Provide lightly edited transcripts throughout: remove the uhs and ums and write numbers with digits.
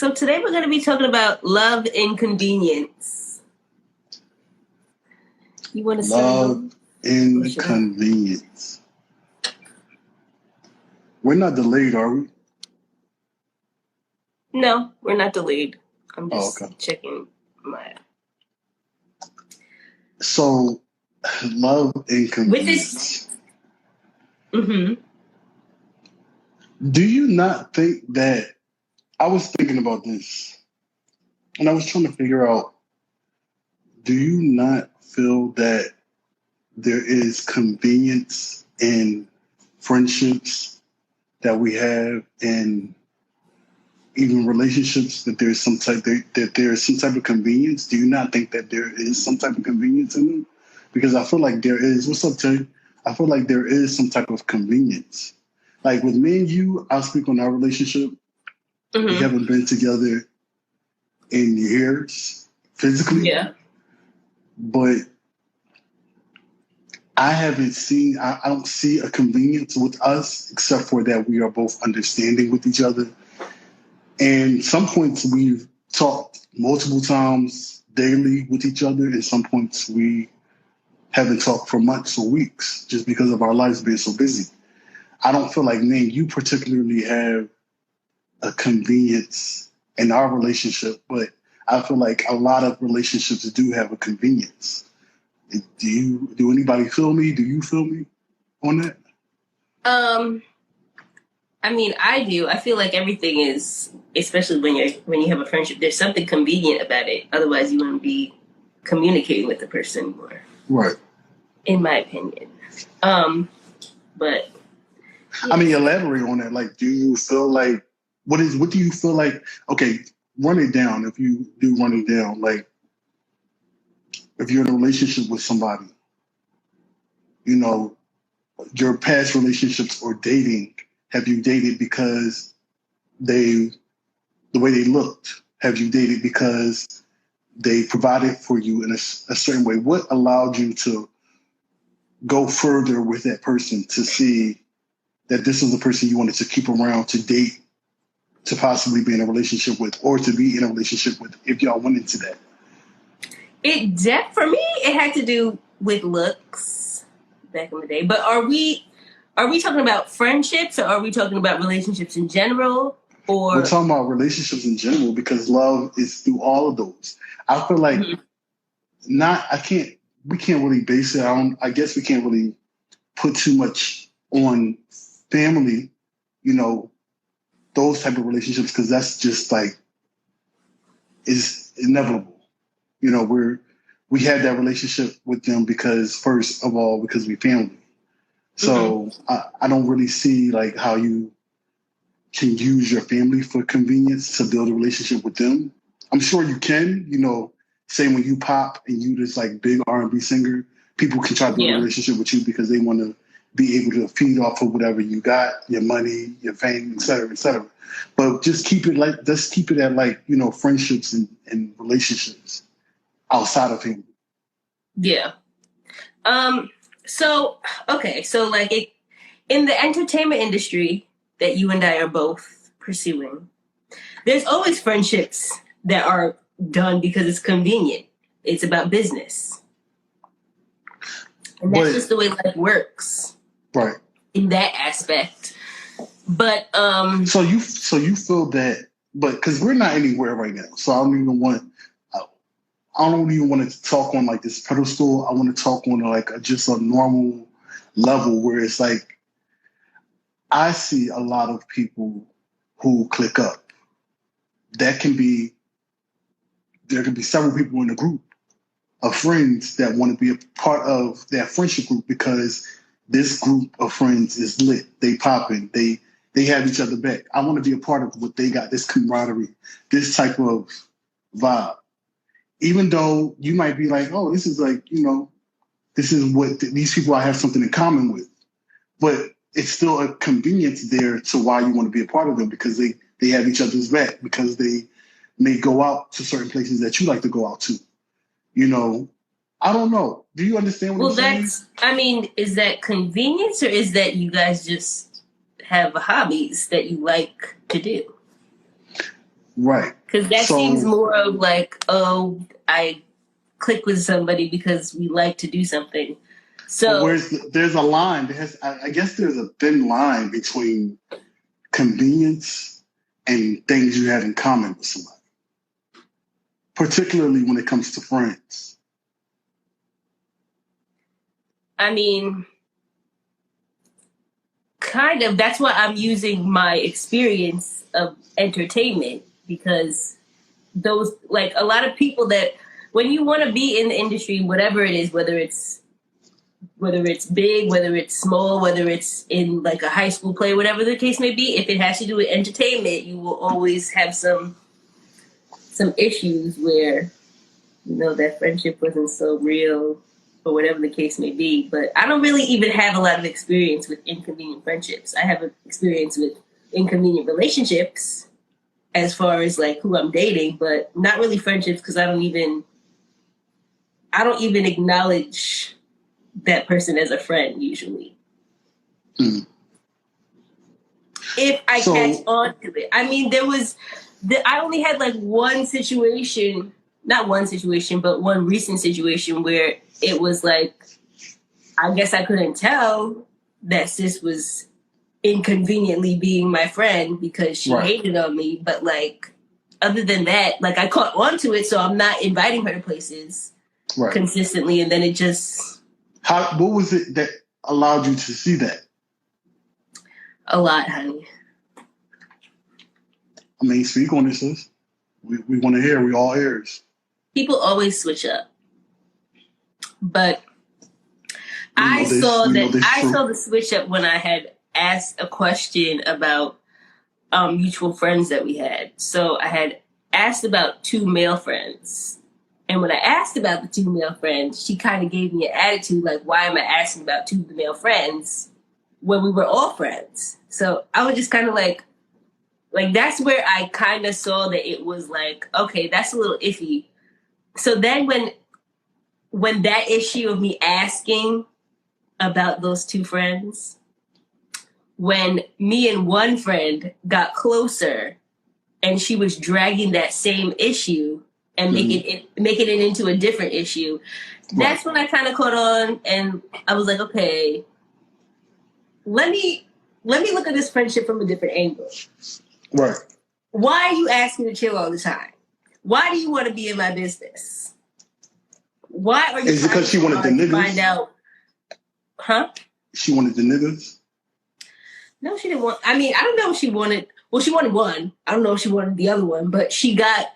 So today we're going to be talking about love and convenience. You want to start? Love and convenience. We're not delayed, are we? No, we're not delayed. I'm just checking my. So, love and convenience. Mm-hmm. Do you not think that? I was thinking about this, and I was trying to figure out. Do you not feel that there is convenience in friendships that we have, and even relationships, that there's some type of convenience? Do you not think that there is some type of convenience in them? Because I feel like there is. What's up, Tay? I feel like there is some type of convenience. Like with me and you, I'll speak on our relationship. Mm-hmm. We haven't been together in years physically. Yeah. But I don't see a convenience with us, except for that we are both understanding with each other. And some points we've talked multiple times daily with each other, and some points we haven't talked for months or weeks just because of our lives being so busy. I don't feel like me and you particularly have a convenience in our relationship, but I feel like a lot of relationships do have a convenience. Do anybody feel me? Do you feel me on that? I mean, I do. I feel like everything is, especially when you have a friendship, there's something convenient about it. Otherwise, you wouldn't be communicating with the person more. Right. In my opinion. But I mean, elaborate on that. Like, do you feel like what do you feel like? Okay, run it down. If you do run it down, like if you're in a relationship with somebody, you know, your past relationships or dating, have you dated because the way they looked? Have you dated because they provided for you in a certain way? What allowed you to go further with that person, to see that this is the person you wanted to keep around, to date, to possibly be in a relationship with, or to be in a relationship with, if y'all went into that? For me, it had to do with looks back in the day. But are we talking about friendships, or are we talking about relationships in general? Or we're talking about relationships in general, because love is through all of those. I feel like we can't really base it on, I guess we can't really put too much on family, those type of relationships, because that's just like, is inevitable. We had that relationship with them because, first of all, because we family. So I don't really see like how you can use your family for convenience to build a relationship with them. I'm sure you can, say when you pop and you this like big R&B singer, people can try to build a relationship with you because they want to be able to feed off of whatever you got, your money, your fame, et cetera, et cetera. But just keep it at like, friendships and relationships outside of him. Yeah. So like in the entertainment industry that you and I are both pursuing, there's always friendships that are done because it's convenient. It's about business. And that's just the way life works. Right. In that aspect. But So you feel that, but because we're not anywhere right now, so I don't even want to talk on like this pedestal. I want to talk on like just a normal level where it's like I see a lot of people who click up. There can be several people in a group of friends that want to be a part of that friendship group because this group of friends is lit. They popping. They have each other back. I want to be a part of what they got, this camaraderie, this type of vibe. Even though you might be like, oh, this is like, this is what these people I have something in common with. But it's still a convenience there to why you want to be a part of them, because they have each other's back, because they may go out to certain places that you like to go out to. I don't know. Do you understand what I'm saying? Is that convenience, or is that you guys just have hobbies that you like to do? Right. Because that So, seems more of like, oh, I click with somebody because we like to do something. but So there's a line. I guess there's a thin line between convenience and things you have in common with somebody, particularly when it comes to friends. I mean, kind of. That's why I'm using my experience of entertainment, because those, like, a lot of people that, when you want to be in the industry, whatever it is, whether it's big, whether it's small, whether it's in like a high school play, whatever the case may be, if it has to do with entertainment, you will always have some issues where, you know, that friendship wasn't so real or whatever the case may be. But I don't really even have a lot of experience with inconvenient friendships. I have experience with inconvenient relationships as far as like who I'm dating, but not really friendships, because I don't even acknowledge that person as a friend usually. Mm. If I So- catch on to it. I mean, I only had like one situation, not one situation, but one recent situation where it was like, I guess I couldn't tell that sis was inconveniently being my friend because she Right. hated on me. But like, other than that, like I caught on to it, so I'm not inviting her to places Right. consistently, and then it just What was it that allowed you to see that? a lot, honey. I mean, speak on this, sis. We want to hear. We all ears. People always switch up, but We know I this- saw we know that this I true. saw the switch up when I had asked a question about mutual friends that we had. So I had asked about two male friends. And when I asked about the two male friends, she kind of gave me an attitude like, why am I asking about two male friends when we were all friends? So I was just kind of like that's where I kind of saw that it was like, okay, that's a little iffy. So then when that issue of me asking about those two friends, when me and one friend got closer and she was dragging that same issue and making it into a different issue, that's when I kind of caught on, and I was like, okay, let me look at this friendship from a different angle. Right. Why are you asking to chill all the time? Why do you want to be in my business? Why are you? Is it because she wanted the trying to niggas? find out? Huh? She wanted the niggas? No, she didn't want. I mean, I don't know if she wanted. Well, she wanted one. I don't know if she wanted the other one, but she got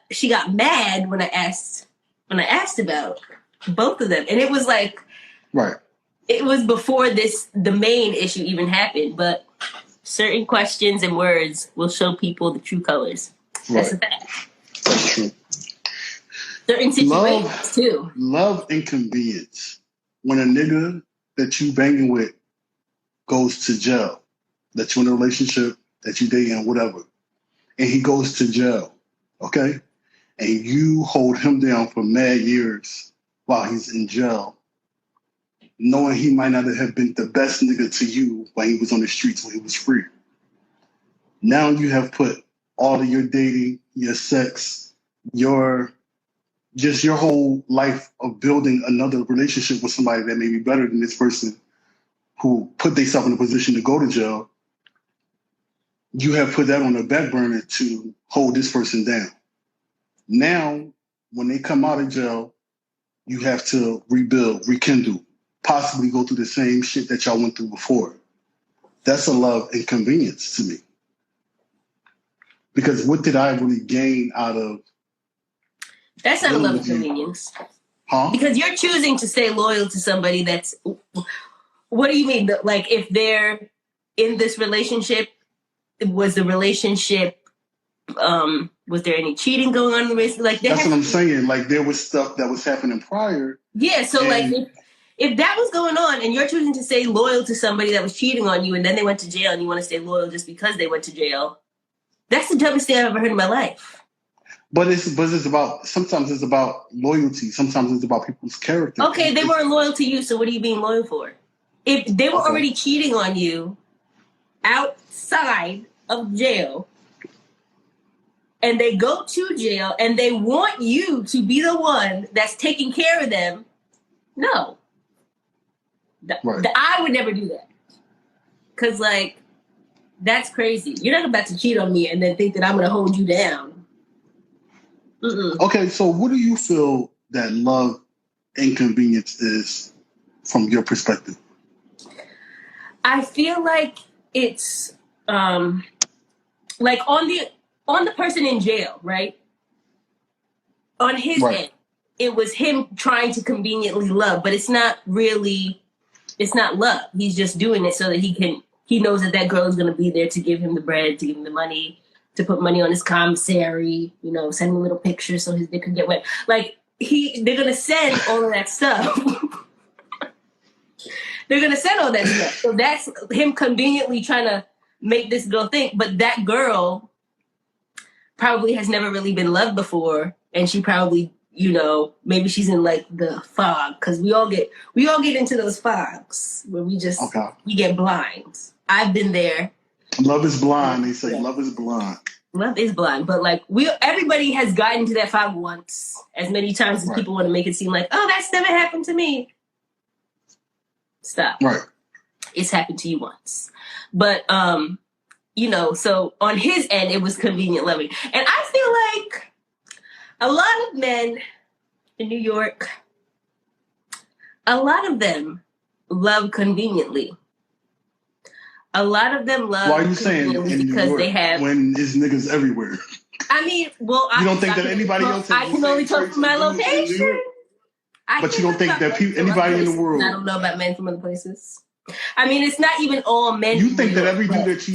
mad when I asked about both of them, and it was like, Right. it was before the main issue even happened. But certain questions and words will show people the true colors. That's a Right. fact. That's true. Certain situations too. Love and convenience. When a nigga that you banging with goes to jail, that you in a relationship, that you dating, whatever, and he goes to jail, okay? And you hold him down for mad years while he's in jail, knowing he might not have been the best nigga to you when he was on the streets, when he was free. Now you have put all of your dating, your sex, your whole life of building another relationship with somebody that may be better than this person who put themselves in a position to go to jail. You have put that on the back burner to hold this person down. Now, when they come out of jail, you have to rebuild, rekindle, possibly go through the same shit that y'all went through before. That's a love inconvenience to me. Because what did I really gain out of? That's not a love of Mhm. convenience. Huh? Because you're choosing to stay loyal to somebody that's. What do you mean? Like, if they're in this relationship, was the relationship? Was there any cheating going on in the relationship? Like, That's what I'm saying. Like, there was stuff that was happening prior. Yeah. So, And- like, if that was going on, and you're choosing to stay loyal to somebody that was cheating on you, and then they went to jail, and you want to stay loyal just because they went to jail, that's the dumbest thing I've ever heard in my life. But it's about, sometimes it's about loyalty. Sometimes it's about people's character. Okay, they weren't loyal to you, so what are you being loyal for? If they were already cheating on you outside of jail, and they go to jail and they want you to be the one that's taking care of them, no. Right. I would never do that. Because, like, that's crazy. You're not about to cheat on me and then think that I'm going to hold you down. Mm-mm. Okay, so what do you feel that love inconvenience is from your perspective? I feel like it's like on the person in jail, right? On his end, it was him trying to conveniently love, but it's not love. He's just doing it so that he knows that girl is going to be there to give him the bread, to give him the money, to put money on his commissary, send him a little picture so his dick can get wet. Like, they're going to send all of that stuff. They're going to send all that stuff. So that's him conveniently trying to make this girl think. But that girl probably has never really been loved before. And she probably, maybe she's in like the fog. Because we all get into those fogs where we get blind. I've been there. Love is blind. They say love is blind. Love is blind. But like everybody has gotten into that fog once. As many times as people want to make it seem like, oh, that's never happened to me. Stop. Right. It's happened to you once. But, so on his end, it was convenient loving. And I feel like a lot of men in New York, a lot of them love conveniently. A lot of them love. Why are you saying in New York they have, when there's niggas everywhere? I mean, well, you don't think that anybody else? I can only talk from my location. But you don't think that anybody in the world? I don't know about men from other places. I mean, it's not even all men. You think that every dude that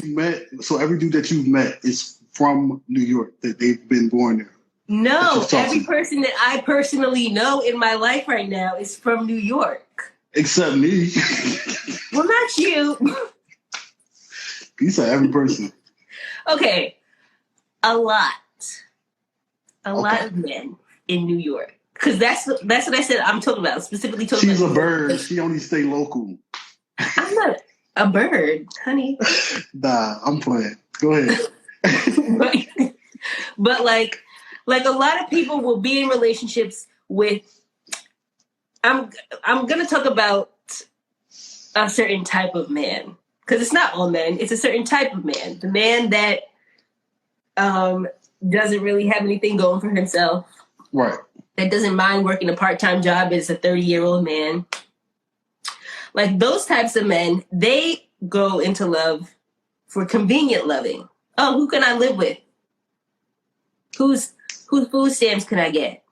you've met, is from New York, that they've been born there? No, every person that I personally know in my life right now is from New York. Except me. Well, not you. You said every person. Okay. A lot of men in New York. Because that's what I said I'm talking about. Specifically talking She's about. She's a bird. She only stay local. I'm not a bird, honey. Nah, I'm playing. Go ahead. But like a lot of people will be in relationships with. I'm gonna talk about a certain type of man, because it's not all men. It's a certain type of man. The man that doesn't really have anything going for himself. Right. That doesn't mind working a part-time job as a 30-year-old man. Like those types of men, they go into love for convenient loving. Oh, who can I live with? Whose food stamps can I get?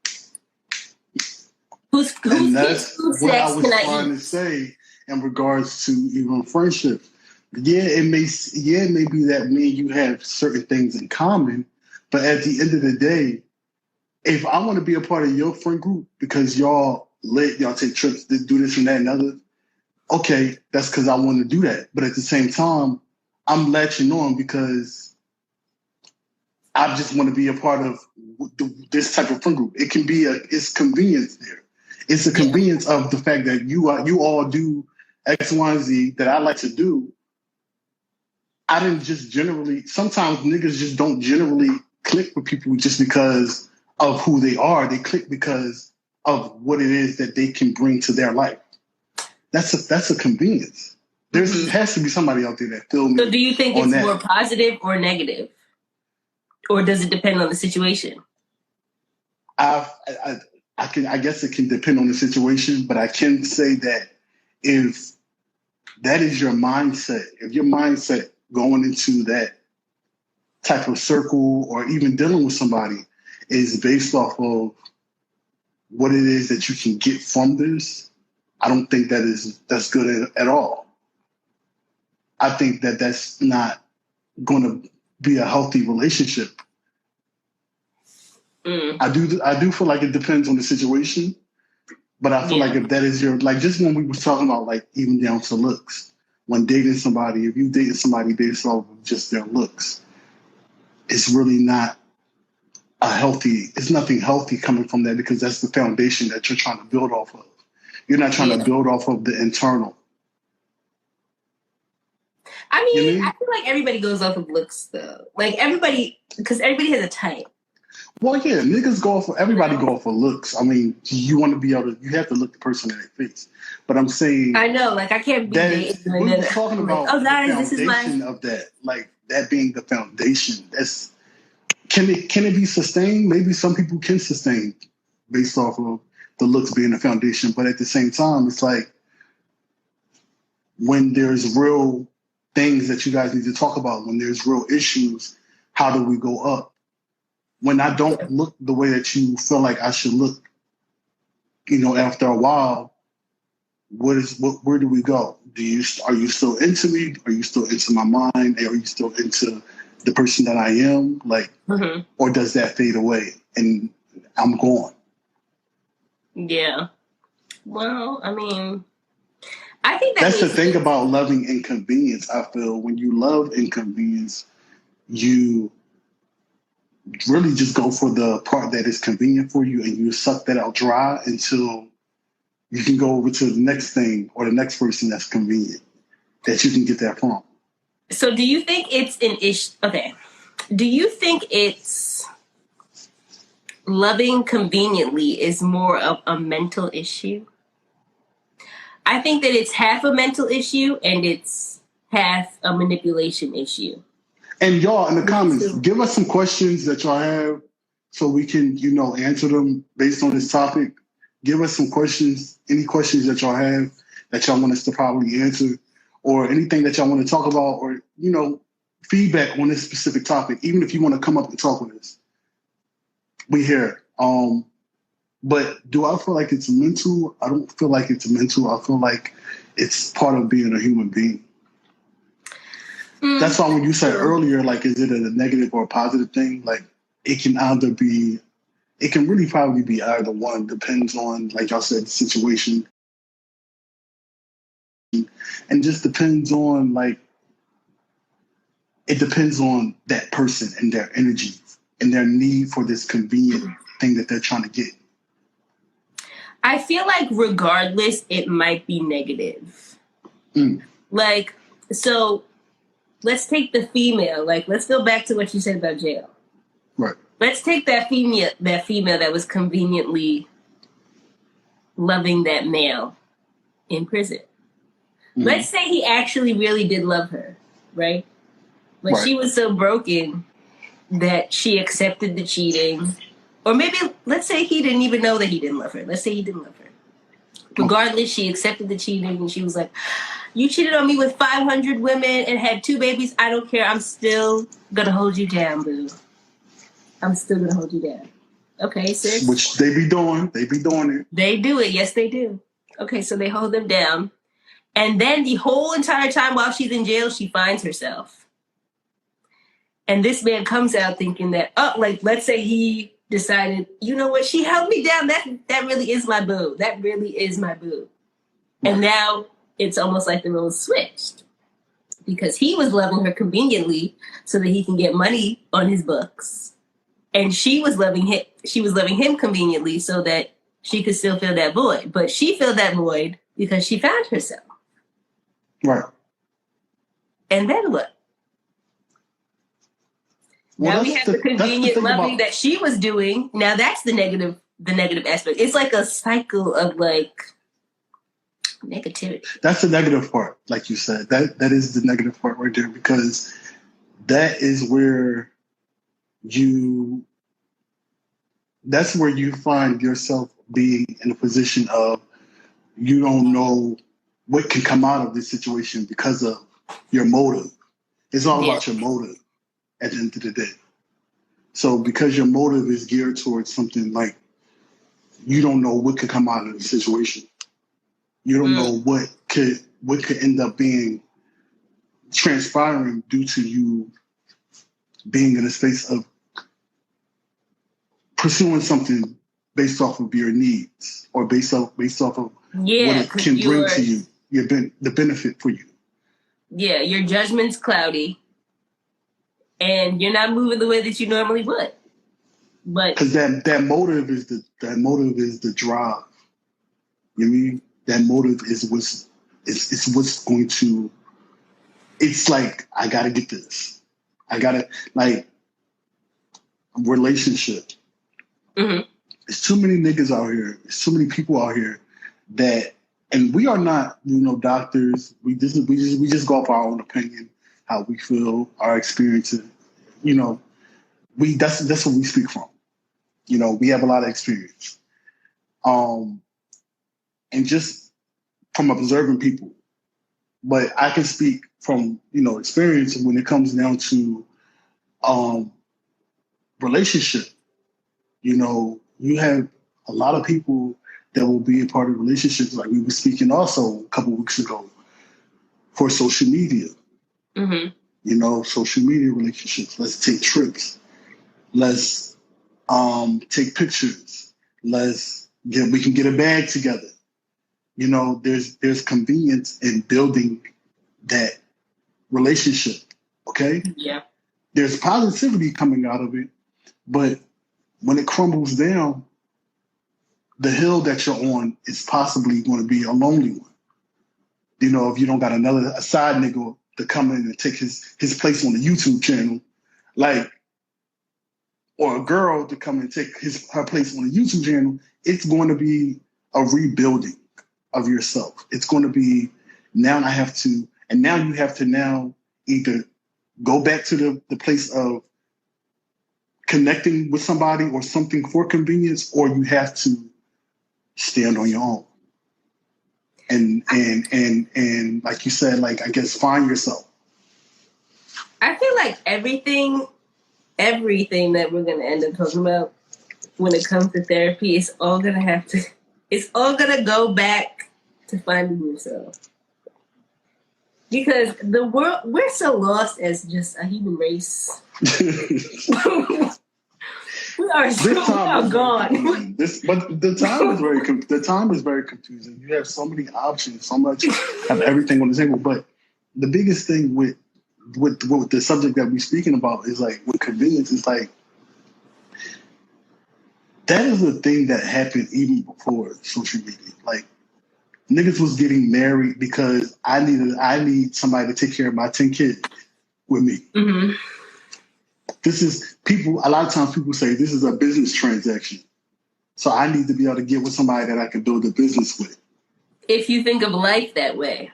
Whose food snacks can I eat? Trying to say in regards to even friendship. It may be that me and you have certain things in common, but at the end of the day, if I want to be a part of your friend group because y'all take trips to do this and that and other, okay, that's because I want to do that. But at the same time, I'm latching on because I just want to be a part of this type of friend group. It can be it's convenience there. It's a convenience of the fact that you all do X, Y, and Z that I like to do. I didn't just generally. Sometimes niggas just don't generally click with people just because of who they are. They click because of what it is that they can bring to their life. That's a convenience. There has to be somebody out there that feels me. So do you think it's more positive or negative? Or does it depend on the situation? I guess it can depend on the situation, but I can say that if that is your mindset, if your mindset going into that type of circle or even dealing with somebody is based off of what it is that you can get from this, I don't think that's good at all. I think that that's not going to be a healthy relationship. I do feel like it depends on the situation, but I feel like if that is your, like just when we were talking about like even down to looks, when dating somebody, if you dating somebody based off of just their looks, it's really not it's nothing healthy coming from that because that's the foundation that you're trying to build off of. You're not trying to build off of the internal. I You mean, I mean? feel like everybody goes off of looks though. Like everybody, because everybody has a type. Well, yeah, niggas go for You everybody know? go for looks. I mean, you want to be able to, you have to look the person in their face. But I'm saying I know, like I can't be that dating is, you and we then was talking I'm like, about oh the guys, this is my. foundation of that, like that being the foundation. That's can it be sustained? Maybe some people can sustain based off of the looks being the foundation, but at the same time, it's like when there's real things that you guys need to talk about, when there's real issues, how do we go up? When I don't look the way that you feel like I should look, after a while, where do we go? Are you still into me? Are you still into my mind? Are you still into the person that I am? Like, Mhm. or does that fade away and I'm gone? Yeah. Well, I mean, I think that That's the makes thing sense. about loving inconvenience. I feel when you love inconvenience, you really just go for the part that is convenient for you and you suck that out dry until you can go over to the next thing or the next person that's convenient that you can get that from. So, do you think it's an issue? Okay. Do you think it's loving conveniently is more of a mental issue? I think that it's half a mental issue and it's half a manipulation issue. And y'all in the Me comments, too. give us some questions that y'all have so we can, answer them based on this topic. Give us some questions, any questions that y'all have that y'all want us to probably answer, or anything that y'all want to talk about, or, feedback on this specific topic, even if you want to come up and talk with us. We here. But do I feel like it's mental? I don't feel like it's mental. I feel like it's part of being a human being. That's why when you said True. earlier, like, is it a negative or a positive thing? Like, it can either be, it can really probably be either one. Depends on, like y'all said, the situation, and just depends on, like, it depends on that person and their energy and their need for this convenient thing that they're trying to get. I feel like regardless, it might be negative. Mm. Like, so let's take the female. Like, let's go back to what you said about jail. Right. Let's take that female that was conveniently loving that male in prison. Mm. Let's say he actually really did love her, right? But Right. she was so broken that she accepted the cheating. Or maybe, let's say he didn't even know that he didn't love her. Let's say he didn't love her. Regardless, she accepted the cheating and she was like, you cheated on me with 500 women and had 2 babies. I don't care. I'm still going to hold you down, boo. I'm still going to hold you down. Okay, sis. Which they be doing. They be doing it. They do it. Yes, they do. Okay, so they hold them down. And then the whole entire time while she's in jail, she finds herself. And this man comes out thinking that, let's say he decided, you know what, she held me down. That really is my boo. That really is my boo. Right. And now it's almost like the roles switched. Because he was loving her conveniently so that he can get money on his books. And she was loving him conveniently so that she could still fill that void. But she filled that void because she found herself. Right. And then what? Well, now we have the convenient loving that she was doing. Now that's the negative aspect. It's like a cycle of like negativity. That's the negative part, like you said. That is the negative part right there, because that is where that's where you find yourself being in a position of you don't know what can come out of this situation because of your motive. It's all about your motive at the end of the day. So because your motive is geared towards something, like, you don't know what could come out of the situation. You don't know what could end up being transpiring due to you being in a space of pursuing something based off of your needs or based off of what it can bring to you, the benefit for you. Yeah, your judgment's cloudy, and you're not moving the way that you normally would. But because that motive is the drive. You mean that motive is what's going to it's like, I gotta get this. I gotta, like, relationship. Mm-hmm. There's too many niggas out here. There's too many people out here that, and we are not, doctors. We just go off our own opinion, how we feel, our experiences. That's what we speak from. We have a lot of experience. And just from observing people. But I can speak from, experience when it comes down to relationship. You have a lot of people that will be a part of relationships, like we were speaking also a couple of weeks ago, for social media. Mm-hmm. Social media relationships. Let's take trips. Let's take pictures. We can get a bag together. There's convenience in building that relationship. Okay? Yeah. There's positivity coming out of it, but when it crumbles down, the hill that you're on is possibly going to be a lonely one. If you don't got a side nigga to come in and take his place on the YouTube channel, or a girl to come and take her place on the YouTube channel, it's going to be a rebuilding of yourself. It's going to be, now you have to now either go back to the place of connecting with somebody or something for convenience, or you have to stand on your own. And like you said, I guess find yourself. I feel like everything that we're gonna end up talking about when it comes to therapy is all gonna go back to finding yourself. Because the world, we're so lost as just a human race. We are gone. But the time is very confusing. You have so many options, so much of everything on the table. But the biggest thing with the subject that we're speaking about is with convenience, is that is a thing that happened even before social media. Niggas was getting married because I need somebody to take care of my 10 kids with me. Mm-hmm. This is a lot of times people say this is a business transaction. So I need to be able to get with somebody that I can build a business with. If you think of life that way.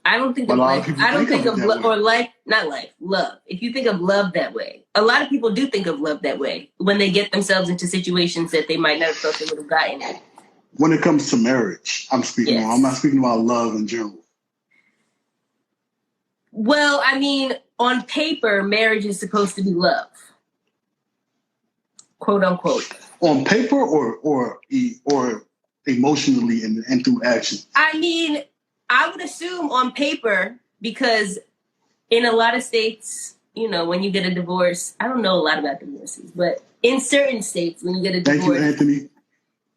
I don't think of life. I don't think of love. If you think of love that way, a lot of people do think of love that way when they get themselves into situations that they might not have thought they would have gotten in. When it comes to marriage, I'm speaking on. I'm not speaking about love in general. Well, I mean, on paper, marriage is supposed to be love, quote unquote. On paper, or emotionally and through action. I mean, I would assume on paper, because in a lot of states, when you get a divorce, I don't know a lot about divorces, but in certain states, when you get a divorce. Thank you, Anthony.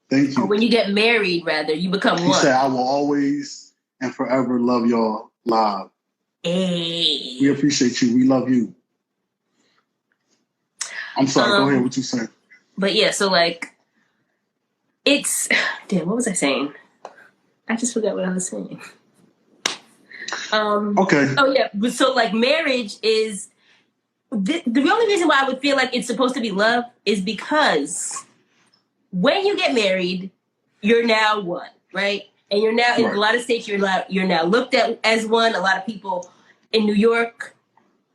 Thank you. Or when you get married, rather, you become one. He said, I will always and forever love y'all live. Hey. We appreciate you. We love you. I'm sorry. Go ahead. What you saying? But yeah, so it's... Damn, what was I saying? I just forgot what I was saying. Okay. Oh, yeah. So, marriage is... The only reason why I would feel like it's supposed to be love is because when you get married, you're now one, right? And you're now, in a lot of states, you're now looked at as one. A lot of people in New York,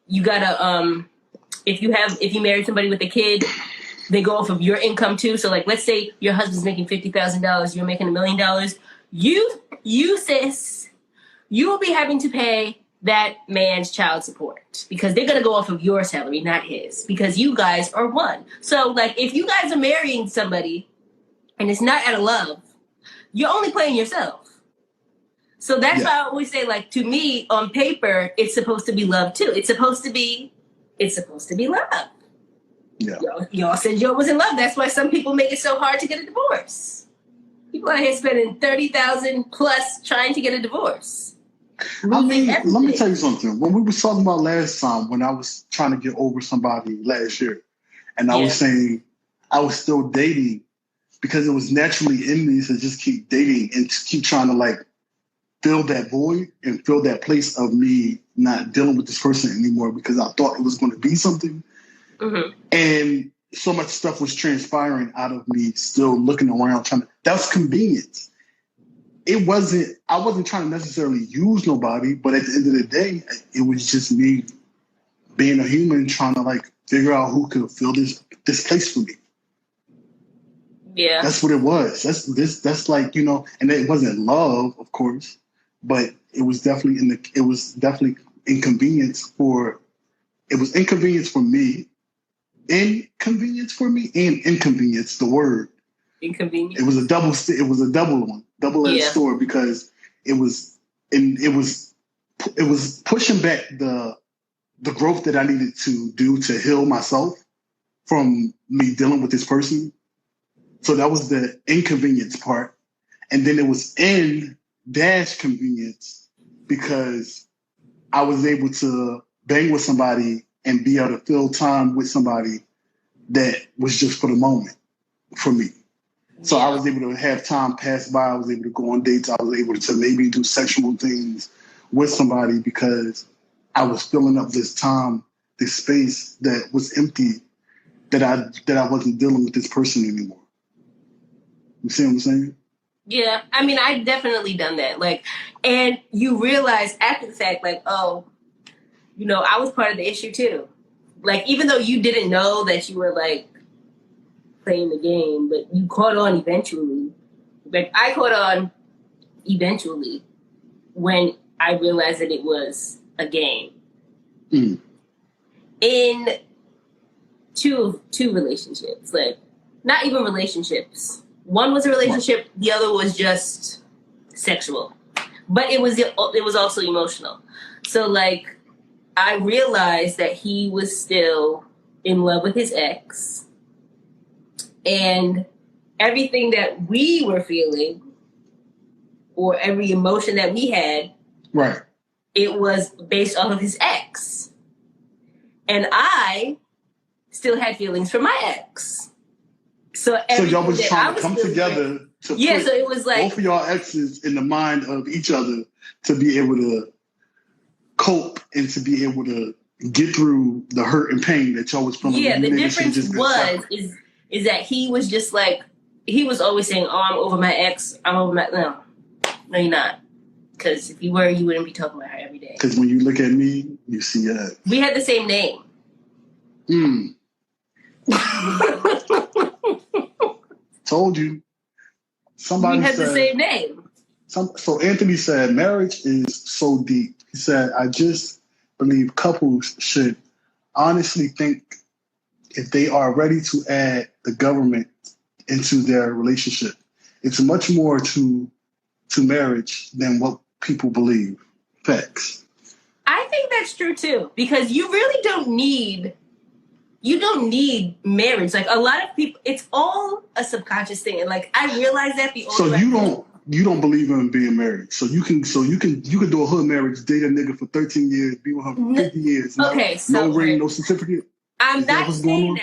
you gotta, if you married somebody with a kid, they go off of your income too. So let's say your husband's making $50,000, you're making $1 million. You sis, you will be having to pay that man's child support because they're gonna go off of your salary, not his, because you guys are one. So if you guys are marrying somebody and it's not out of love, you're only playing yourself. So that's why I always say, to me, on paper, it's supposed to be love too. It's supposed to be love. Yeah. Y'all said y'all was in love. That's why some people make it so hard to get a divorce. People out here spending $30,000 plus trying to get a divorce. I mean, let me tell you something. When we were talking about last time, when I was trying to get over somebody last year, and I was saying I was still dating because it was naturally in me to just keep dating and to keep trying to fill that void and fill that place of me not dealing with this person anymore because I thought it was going to be something. Mm-hmm. And so much stuff was transpiring out of me still looking around that's convenience. I wasn't trying to necessarily use nobody, but at the end of the day, it was just me being a human trying to like figure out who could fill this place for me. Yeah. That's what it was. That's like, you know, and it wasn't love, of course, but it was definitely inconvenience for me. Inconvenience for me and inconvenience, the word. Inconvenience. It was a double-edged sword because it was pushing back the growth that I needed to do to heal myself from me dealing with this person. So that was the inconvenience part. And then it was convenience because I was able to bang with somebody and be able to fill time with somebody that was just for the moment for me. So I was able to have time pass by. I was able to go on dates. I was able to maybe do sexual things with somebody because I was filling up this time, this space that was empty, that I wasn't dealing with this person anymore. You see what I'm saying? Yeah. I mean, I've definitely done that. Like, and you realize after the fact, like, oh, you know, I was part of the issue too. Like, even though you didn't know that you were like playing the game, but you caught on eventually. Like, I caught on eventually when I realized that it was a game. Mm. In two relationships, like not even relationships. One was a relationship, the other was just sexual, but it was also emotional. So like, I realized that he was still in love with his ex, and everything that we were feeling, or every emotion that we had, right, it was based off of his ex. And I still had feelings for my ex. So y'all was trying to come together to put so it was like both of y'all exes in the mind of each other to be able to cope and to be able to get through the hurt and pain that y'all was feeling. Yeah, the difference is that he was just like, he was always saying, oh, I'm over my ex. I'm over my... No, you're not. Because if you were, you wouldn't be talking about her every day. Because when you look at me, you see we had the same name. Told you. Somebody we had said, the same name. So Anthony said, marriage is so deep. He said, I just believe couples should honestly think if they are ready to add the government into their relationship. It's much more to marriage than what people believe. Facts. I think that's true too, because you really don't need marriage. Like a lot of people, it's all a subconscious thing. And like I realize that you don't believe in being married. So you can do a hood marriage, date a nigga for 13 years, be with him for 50 years. No ring, no certificate. I'm not saying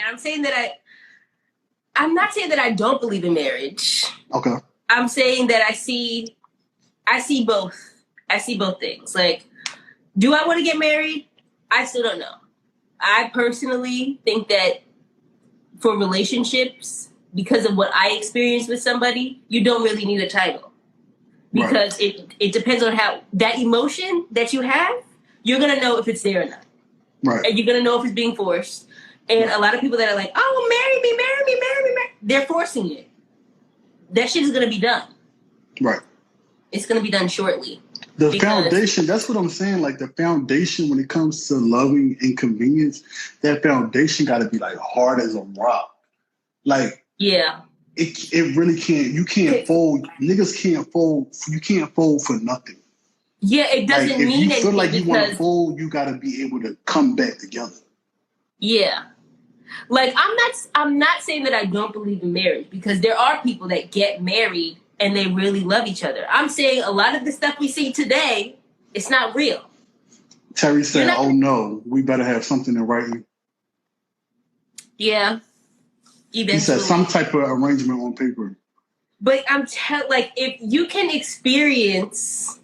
that. I'm not saying that I don't believe in marriage. Okay. I'm saying that I see both. I see both things. Like, do I want to get married? I still don't know. I personally think that for relationships, because of what I experienced with somebody, you don't really need a title. Because it depends on how that emotion that you have, you're going to know if it's there or not. Right. And you're going to know if it's being forced. And a lot of people that are like, oh, marry me, they're forcing it. That shit is going to be done. Right. It's going to be done shortly. The foundation, that's what I'm saying. Like the foundation when it comes to loving inconvenience, that foundation got to be like hard as a rock. Like, yeah. It really can't. You can't fold. Niggas can't fold. You can't fold for nothing. Yeah, it doesn't mean anything. If you feel like you want to fold, you got to be able to come back together. Yeah. Like I'm not saying that I don't believe in marriage, because there are people that get married and they really love each other. I'm saying a lot of the stuff we see today, it's not real. Terry said, "Oh no, we better have something in writing." Yeah. Eventually. He said some type of arrangement on paper. But like if you can experience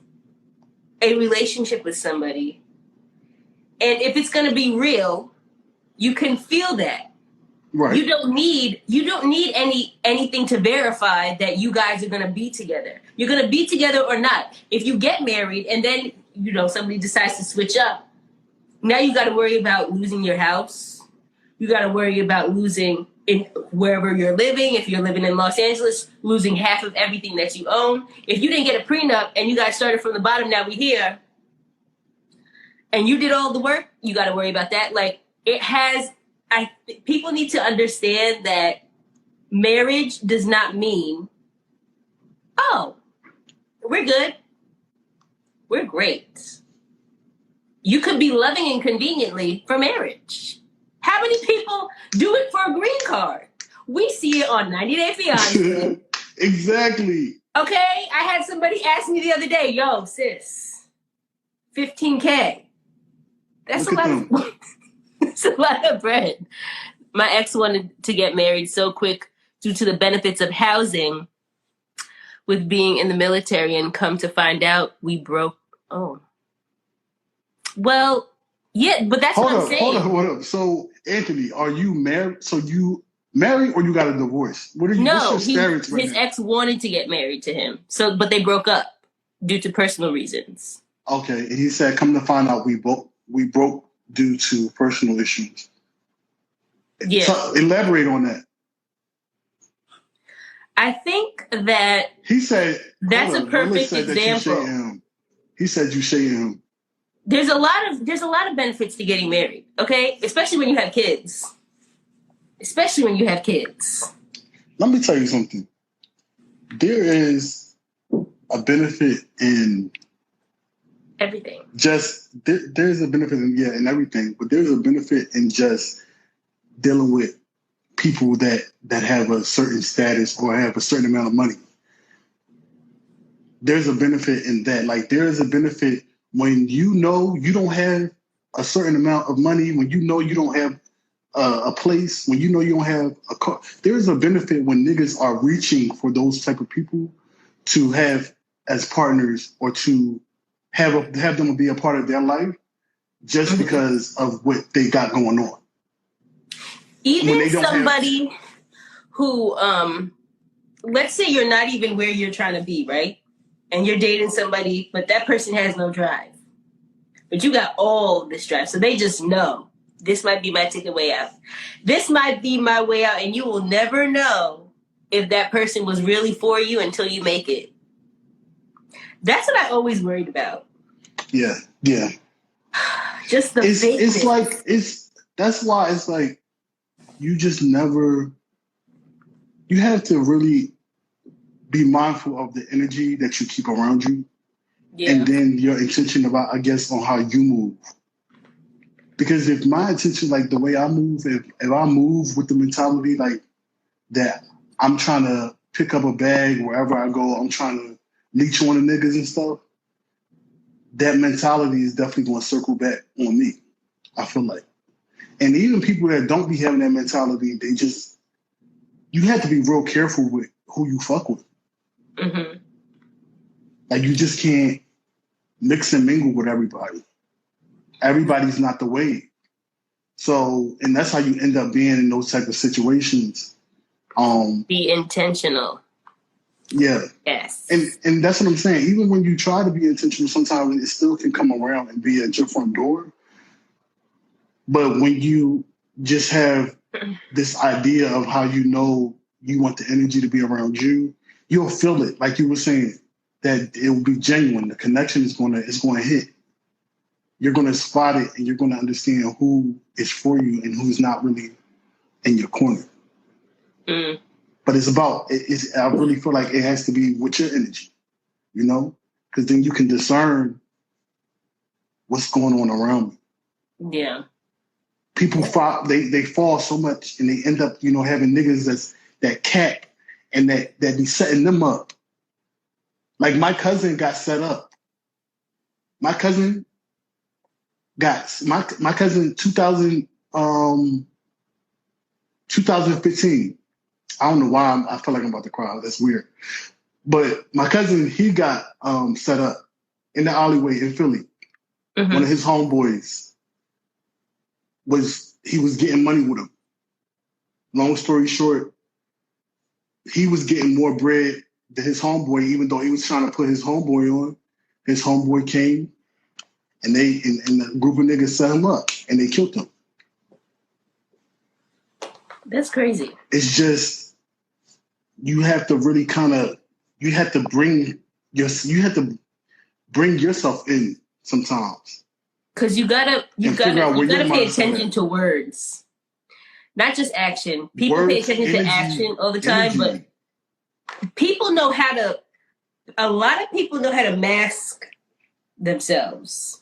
a relationship with somebody, and if it's going to be real, you can feel that. Right. You don't need anything to verify that you guys are going to be together. You're going to be together or not. If you get married and then somebody decides to switch up, now you got to worry about losing your house. You got to worry about losing in wherever you're living. If you're living in Los Angeles, losing half of everything that you own. If you didn't get a prenup and you guys started from the bottom, now we're here, and you did all the work, you got to worry about that. Like, people need to understand that marriage does not mean, oh, we're good, we're great. You could be loving inconveniently for marriage. How many people do it for a green card? We see it on 90 Day Fiancé. Exactly. Okay, I had somebody ask me the other day, yo, sis, $15K. That's a lot of it's a lot of bread. My ex wanted to get married so quick due to the benefits of housing with being in the military, and come to find out we broke. Oh. Well, yeah, but that's what I'm saying. Hold up. So, Anthony, are you married? So you married or you got a divorce? What's your stance right his now? ex wanted to get married to him, but they broke up due to personal reasons. Okay, and he said, "Come to find out, we broke due to personal issues." Yeah. So elaborate on that. I think that he said that's a perfect example. He said you shaded him. There's a lot of benefits to getting married, okay? Especially when you have kids. Let me tell you something. There is a benefit in everything. There's a benefit in everything, but there's a benefit in just dealing with people that have a certain status or have a certain amount of money. There's a benefit in that. Like, there is a benefit when you don't have a certain amount of money, when you don't have a place, when you don't have a car. There's a benefit when niggas are reaching for those type of people to have as partners, or to have them be a part of their life, just because of what they got going on. Even somebody who, let's say you're not even where you're trying to be, right? And you're dating somebody, but that person has no drive. But you got all this drive. So they just know, this might be my ticket way out. This might be my way out, and you will never know if that person was really for you until you make it. That's what I always worried about. Yeah. Just the fakeness. That's why it's like, you just never, you have to really be mindful of the energy that you keep around you. Yeah. And then your intention about, I guess, on how you move. Because if my intention, like the way I move, if I move with the mentality like that, I'm trying to pick up a bag wherever I go, I'm trying to leech on the niggas and stuff, that mentality is definitely going to circle back on me, I feel like. And even people that don't be having that mentality, you have to be real careful with who you fuck with. Mm-hmm. Like, you just can't mix and mingle with everybody. Everybody's not the way. So, and that's how you end up being in those type of situations. Be intentional. Yeah. Yes. And that's what I'm saying. Even when you try to be intentional, sometimes it still can come around and be at your front door. But when you just have this idea of how you want the energy to be around you, you'll feel it. Like you were saying, that it will be genuine. The connection is going to hit. You're going to spot it, and you're going to understand who is for you and who's not really in your corner. Mm. But it's about, I really feel like it has to be with your energy, because then you can discern what's going on around me. Yeah. People fall, they fall so much, and they end up, having niggas that cap and that be setting them up. Like, my cousin got set up. My cousin 2015. I don't know why I feel like I'm about to cry. That's weird. But my cousin, he got set up. in the alleyway in Philly. Mm-hmm. One of his homeboys was getting money with him. Long story short, he was getting more bread than his homeboy, even though he was trying to put his homeboy on. His homeboy came and the group of niggas set him up and they killed him. That's crazy. It's just, you have to really you have to bring yourself in sometimes. Cause you gotta pay attention to words. Not just action. People Words, pay attention to action all the time, but people know a lot of people know how to mask themselves.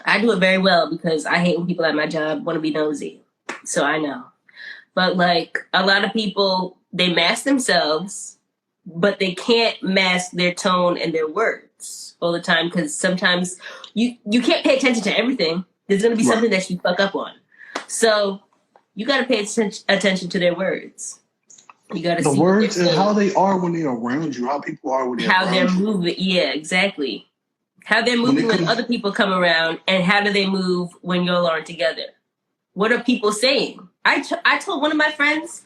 I do it very well because I hate when people at my job want to be nosy. So I know. But like a lot of people, they mask themselves, but they can't mask their tone and their words all the time because sometimes you can't pay attention to everything. There's going to be something that you fuck up on. So you got to pay attention to their words. You got to see the words and how they are when they're around you, how people are when they're around you. How they're moving. Yeah, exactly. How they're moving when other people come around, and how do they move when y'all aren't together? What are people saying? I told one of my friends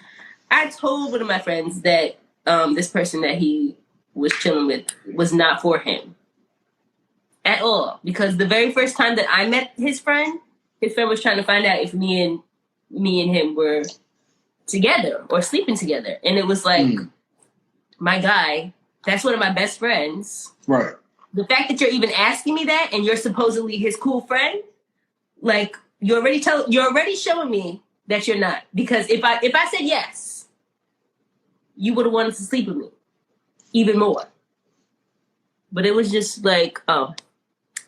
that this person that he was chilling with was not for him at all. Because the very first time that I met his friend was trying to find out if me and him were together or sleeping together. And it was like, my guy, that's one of my best friends. Right. The fact that you're even asking me that and you're supposedly his cool friend, like you're already showing me that you're not. Because if I said yes, you would have wanted to sleep with me even more. But it was just like, oh,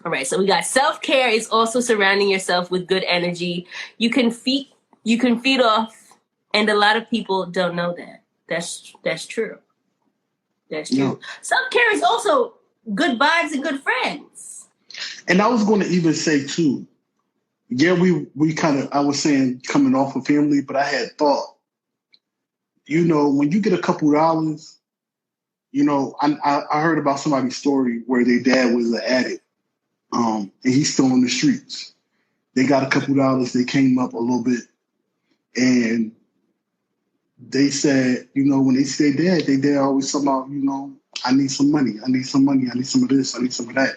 all right. So we got self-care is also surrounding yourself with good energy. You can feed off, and a lot of people don't know that. That's true. That's true. No. Self-care is also good vibes and good friends. And I was going to even say too, yeah, I was saying coming off of family, but I had thought, when you get a couple dollars, I heard about somebody's story where their dad was an addict, and he's still on the streets. They got a couple dollars, they came up a little bit, and they said, when they see their dad always talking about, I need some money, I need some money, I need some of this, I need some of that,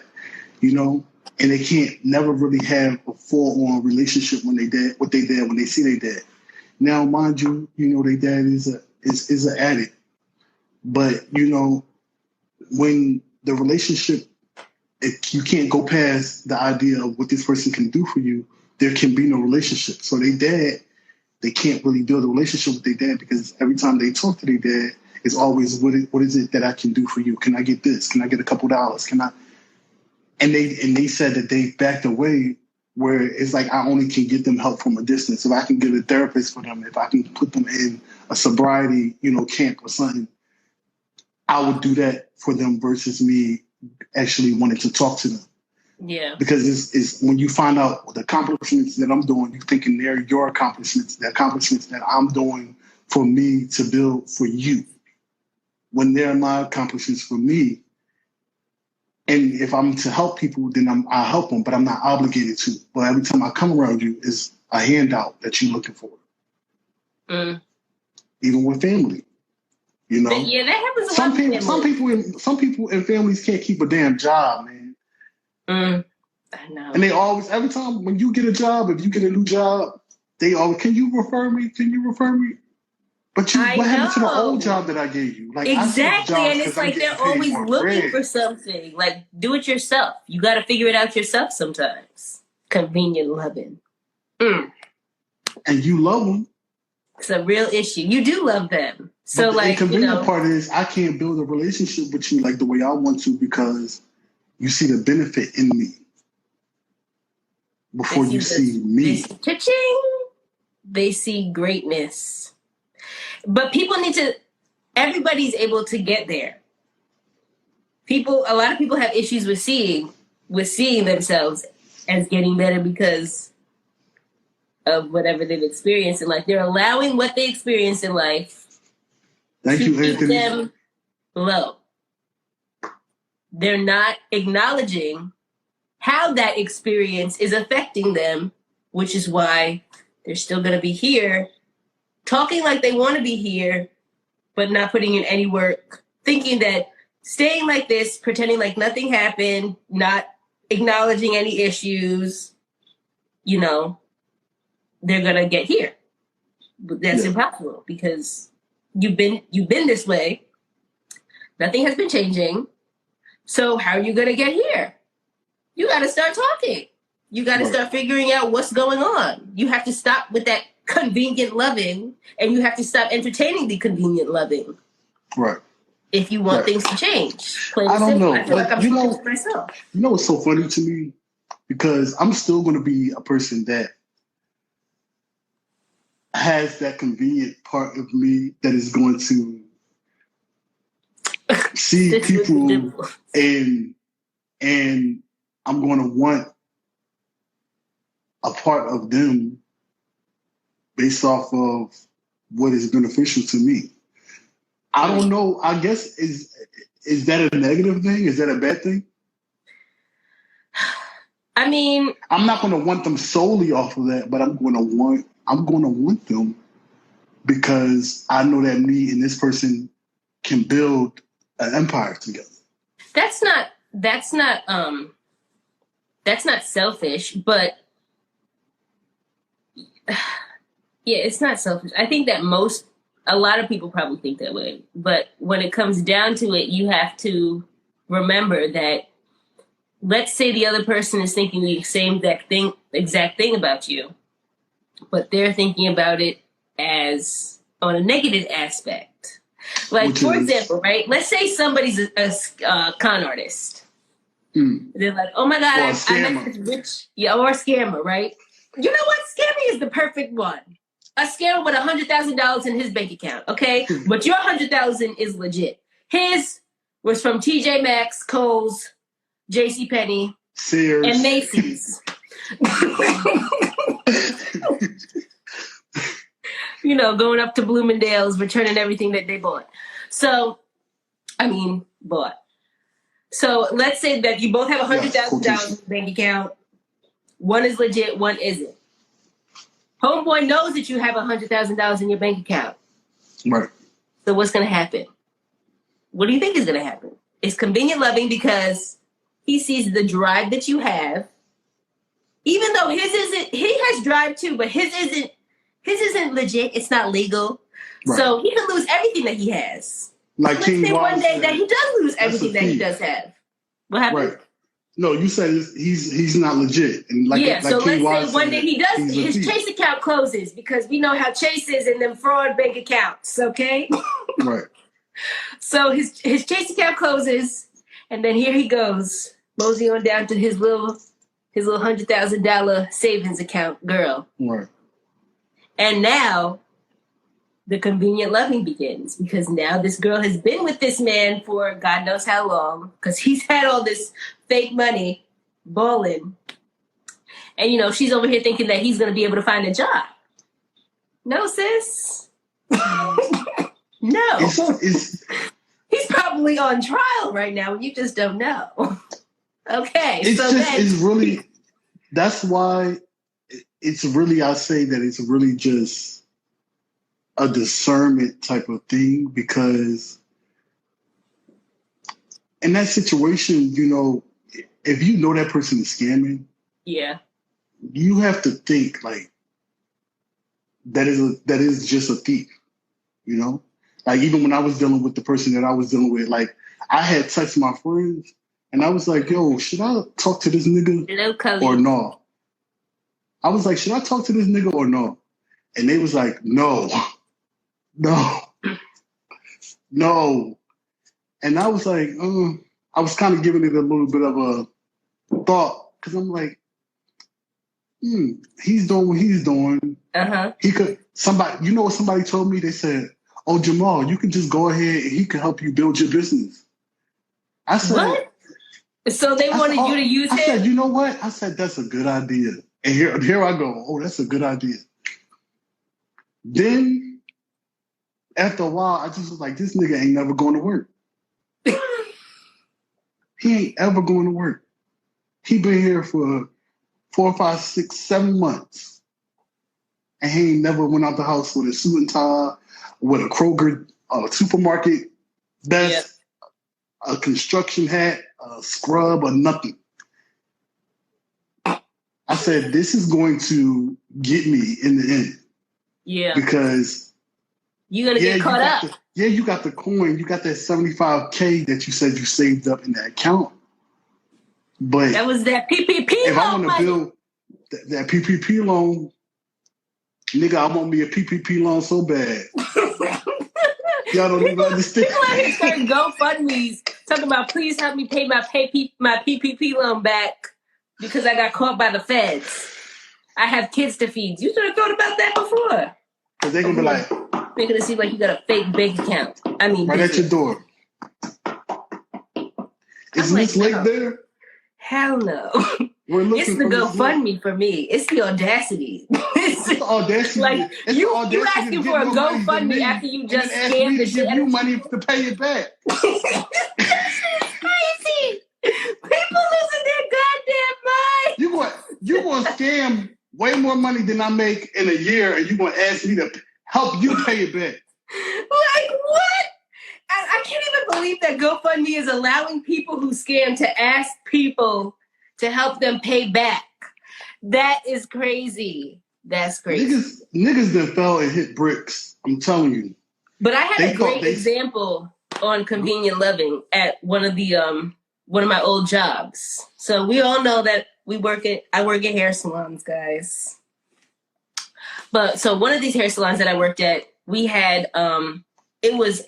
and they can't never really have a full-on relationship with their dad when they see their dad. Now, mind you, their dad is an addict, but when the relationship, if you can't go past the idea of what this person can do for you, there can be no relationship. So their dad, they can't really build a relationship with their dad because every time they talk to their dad, it's always, what is it that I can do for you? Can I get this? Can I get a couple dollars? Can I? And they said that they backed away where it's like I only can get them help from a distance. If I can get a therapist for them, if I can put them in a sobriety, camp or something, I would do that for them versus me actually wanting to talk to them. Yeah. Because it's when you find out the accomplishments that I'm doing, you're thinking they're your accomplishments, the accomplishments that I'm doing for me to build for you. When they're my accomplishments for me, and if I'm to help people, then I help them, but I'm not obligated to. But every time I come around you, is a handout that you're looking for. Even with family, But yeah, that happens a lot. Some people in families can't keep a damn job, man. I know. And they always, every time when you get a job, if you get a new job, they always, can you refer me? Can you refer me? But what happened to the old job that I gave you? Like, exactly, and it's like they're always looking for something. Like, do it yourself. You got to figure it out yourself sometimes. Convenient loving. And you love them. It's a real issue. You do love them. So, but the inconvenient part is I can't build a relationship with you like the way I want to because you see the benefit in me before you see me. They see greatness. But people everybody's able to get there. A lot of people have issues with seeing themselves as getting better because of whatever they've experienced in life. They're allowing what they experience in life to keep them low. they're not acknowledging how that experience is affecting them, which is why they're still going to be here, talking like they want to be here, but not putting in any work, thinking that staying like this, pretending like nothing happened, not acknowledging any issues, you know, they're going to get here. But that's impossible because you've been this way. Nothing has been changing. So how are you going to get here? You got to start talking. You got to start figuring out what's going on. You have to stop with that convenient loving, and you have to stop entertaining the convenient loving. Right. If you want things to change. I don't know. I feel like I'm speaking to myself. You know what's so funny to me? Because I'm still going to be a person that has that convenient part of me that is going to see people and I'm going to want a part of them based off of what is beneficial to me. I don't know. I guess is that a negative thing? Is that a bad thing? I mean, I'm not going to want them solely off of that, but I'm going to want them because I know that me and this person can build an empire together. That's not selfish, but yeah, it's not selfish. I think that a lot of people probably think that way, but when it comes down to it, you have remember that, let's say the other person is thinking the same exact thing about you, but they're thinking about it as on a negative aspect. Like, for example, right? Let's say somebody's a con artist. They're like, oh my God, I met this rich, or a scammer, right? You know what? Scamming is the perfect one. A scammer with $100,000 in his bank account, okay? But your $100,000 is legit. His was from TJ Maxx, Kohl's, JCPenney, Sears, and Macy's. You know, going up to Bloomingdale's, returning everything that they bought. Bought. So let's say that you both have $100,000 in the bank account. One is legit, one isn't. Homeboy knows that you have $100,000 in your bank account. Right. So what's going to happen? What do you think is going to happen? It's convenient loving because he sees the drive that you have. Even though his isn't, he has drive too, but his isn't legit. It's not legal. Right. So he can lose everything that he has. Like let's say one day that he does lose everything that he does have. What happened? Right. No, you said he's not legit. And so let's say one day he does, his Chase account closes because we know how Chase is in them fraud bank accounts, okay? Right. So his Chase account closes, and then here he goes, mosey on down to his little $100,000 savings account, girl. Right. And now the convenient loving begins because now this girl has been with this man for God knows how long because he's had all this fake money balling. And, you know, she's over here thinking that he's going to be able to find a job. No, sis. No. He's probably on trial right now and you just don't know. Okay. That's why it's really, I say that it's really just a discernment type of thing because in that situation, you know, if you know that person is scamming, you have to think like that is just a thief, you know? Like even when I was dealing with the person that I was dealing with, like I had texted my friends and I was like, yo, should I talk to this nigga or no? I was like, should I talk to this nigga or no? And they was like, no. And I was like, I was kind of giving it a little bit of a thought because I'm like, he's doing what he's doing. He could, somebody, you know what somebody told me? They said, oh, Jamal, you can just go ahead and he can help you build your business. I said, what? So they wanted you to use him? I said, you know what? I said, that's a good idea. And here I go. Oh, that's a good idea. Then, after a while, I just was like, this nigga ain't never going to work. He ain't ever going to work. He been here for 4, 5, 6, 7 months, and he ain't never went out the house with a suit and tie, with a Kroger supermarket vest, a construction hat, a scrub, or nothing. I said, this is going to get me in the end. Yeah. Because you're going to get caught up. You got the coin. You got that $75K that you said you saved up in that account. But that was that PPP if loan. I want to build that PPP loan, nigga, I want me a PPP loan so bad. Y'all don't even understand. People out here starting GoFundMe's talking about, please help me pay my PPP loan back because I got caught by the feds. I have kids to feed. You should have thought about that before. Because they're going to be like... Making it seem like you got a fake bank account. I mean... Right at your door. Is Miss Lake there? Hell no. It's the GoFundMe for me. It's the audacity. It's the audacity. Like, you asking for a GoFundMe after you just scammed the shit out of you money to pay it back. It's crazy. People losing their goddamn mind. You going to scam way more money than I make in a year, and you going to ask me to help you pay it back. Like, what? I can't even believe that GoFundMe is allowing people who scam to ask people to help them pay back. That is crazy. That's crazy. Niggas that fell and hit bricks. I'm telling you. But I had a great example on Convenient Living at one of my old jobs. So we all know that I work at hair salons, guys. But so one of these hair salons that I worked at, we had it was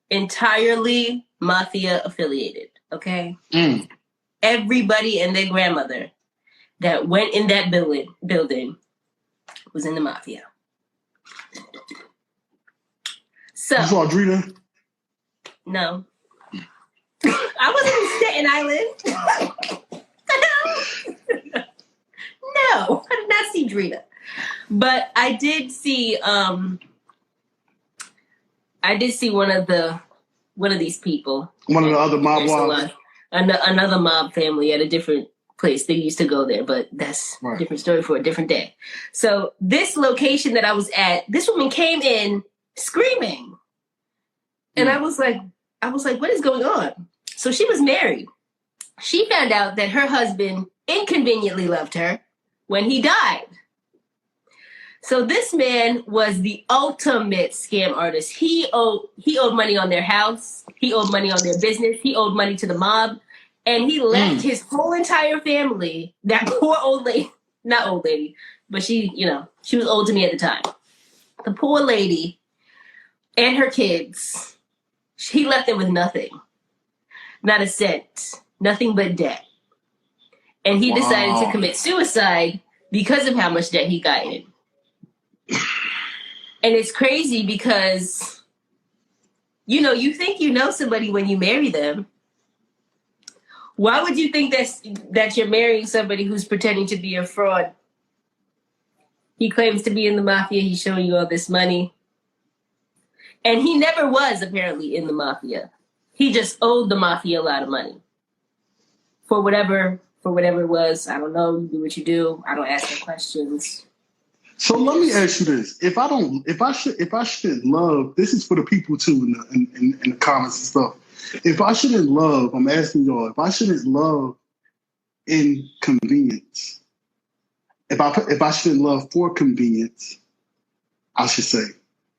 entirely mafia affiliated. Okay, everybody and their grandmother that went in that building was in the mafia. So you saw Drita? No, I wasn't in Staten Island. No, I did not see Drita. But I did see one of these people. One of the other mob wives. Another mob family at a different place. They used to go there, but that's a different story for a different day. So this location that I was at, this woman came in screaming. And I was like, what is going on? So she was married. She found out that her husband inconveniently left her when he died. So this man was the ultimate scam artist. He owed money on their house. He owed money on their business. He owed money to the mob. And he left his whole entire family, that poor old lady, not old lady, but she was old to me at the time. The poor lady and her kids, he left them with nothing. Not a cent. Nothing but debt. And he decided to commit suicide because of how much debt he got in. And it's crazy because, you think you know somebody when you marry them. Why would you think that you're marrying somebody who's pretending to be a fraud? He claims to be in the mafia. He's showing you all this money. And he never was apparently in the mafia. He just owed the mafia a lot of money. For whatever it was. I don't know. You do what you do. I don't ask no questions. So let me ask you this: if I shouldn't love, this is for the people too in the comments and stuff. If I shouldn't love, I'm asking y'all, if I shouldn't love inconvenience, if I shouldn't love for convenience, I should say,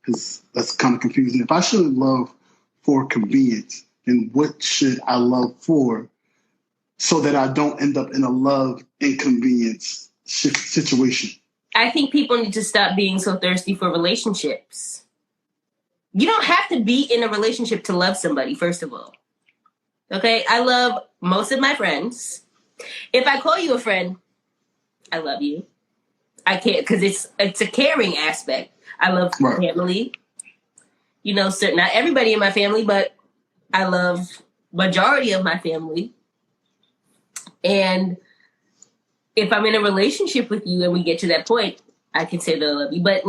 because that's kind of confusing. If I shouldn't love for convenience, then what should I love for, so that I don't end up in a love inconvenience situation? I think people need to stop being so thirsty for relationships. You don't have to be in a relationship to love somebody, first of all. Okay? I love most of my friends. If I call you a friend, I love you. I can't, because it's a caring aspect. I love family. Not everybody in my family, but I love majority of my family. And if I'm in a relationship with you and we get to that point, I can say that I love you. But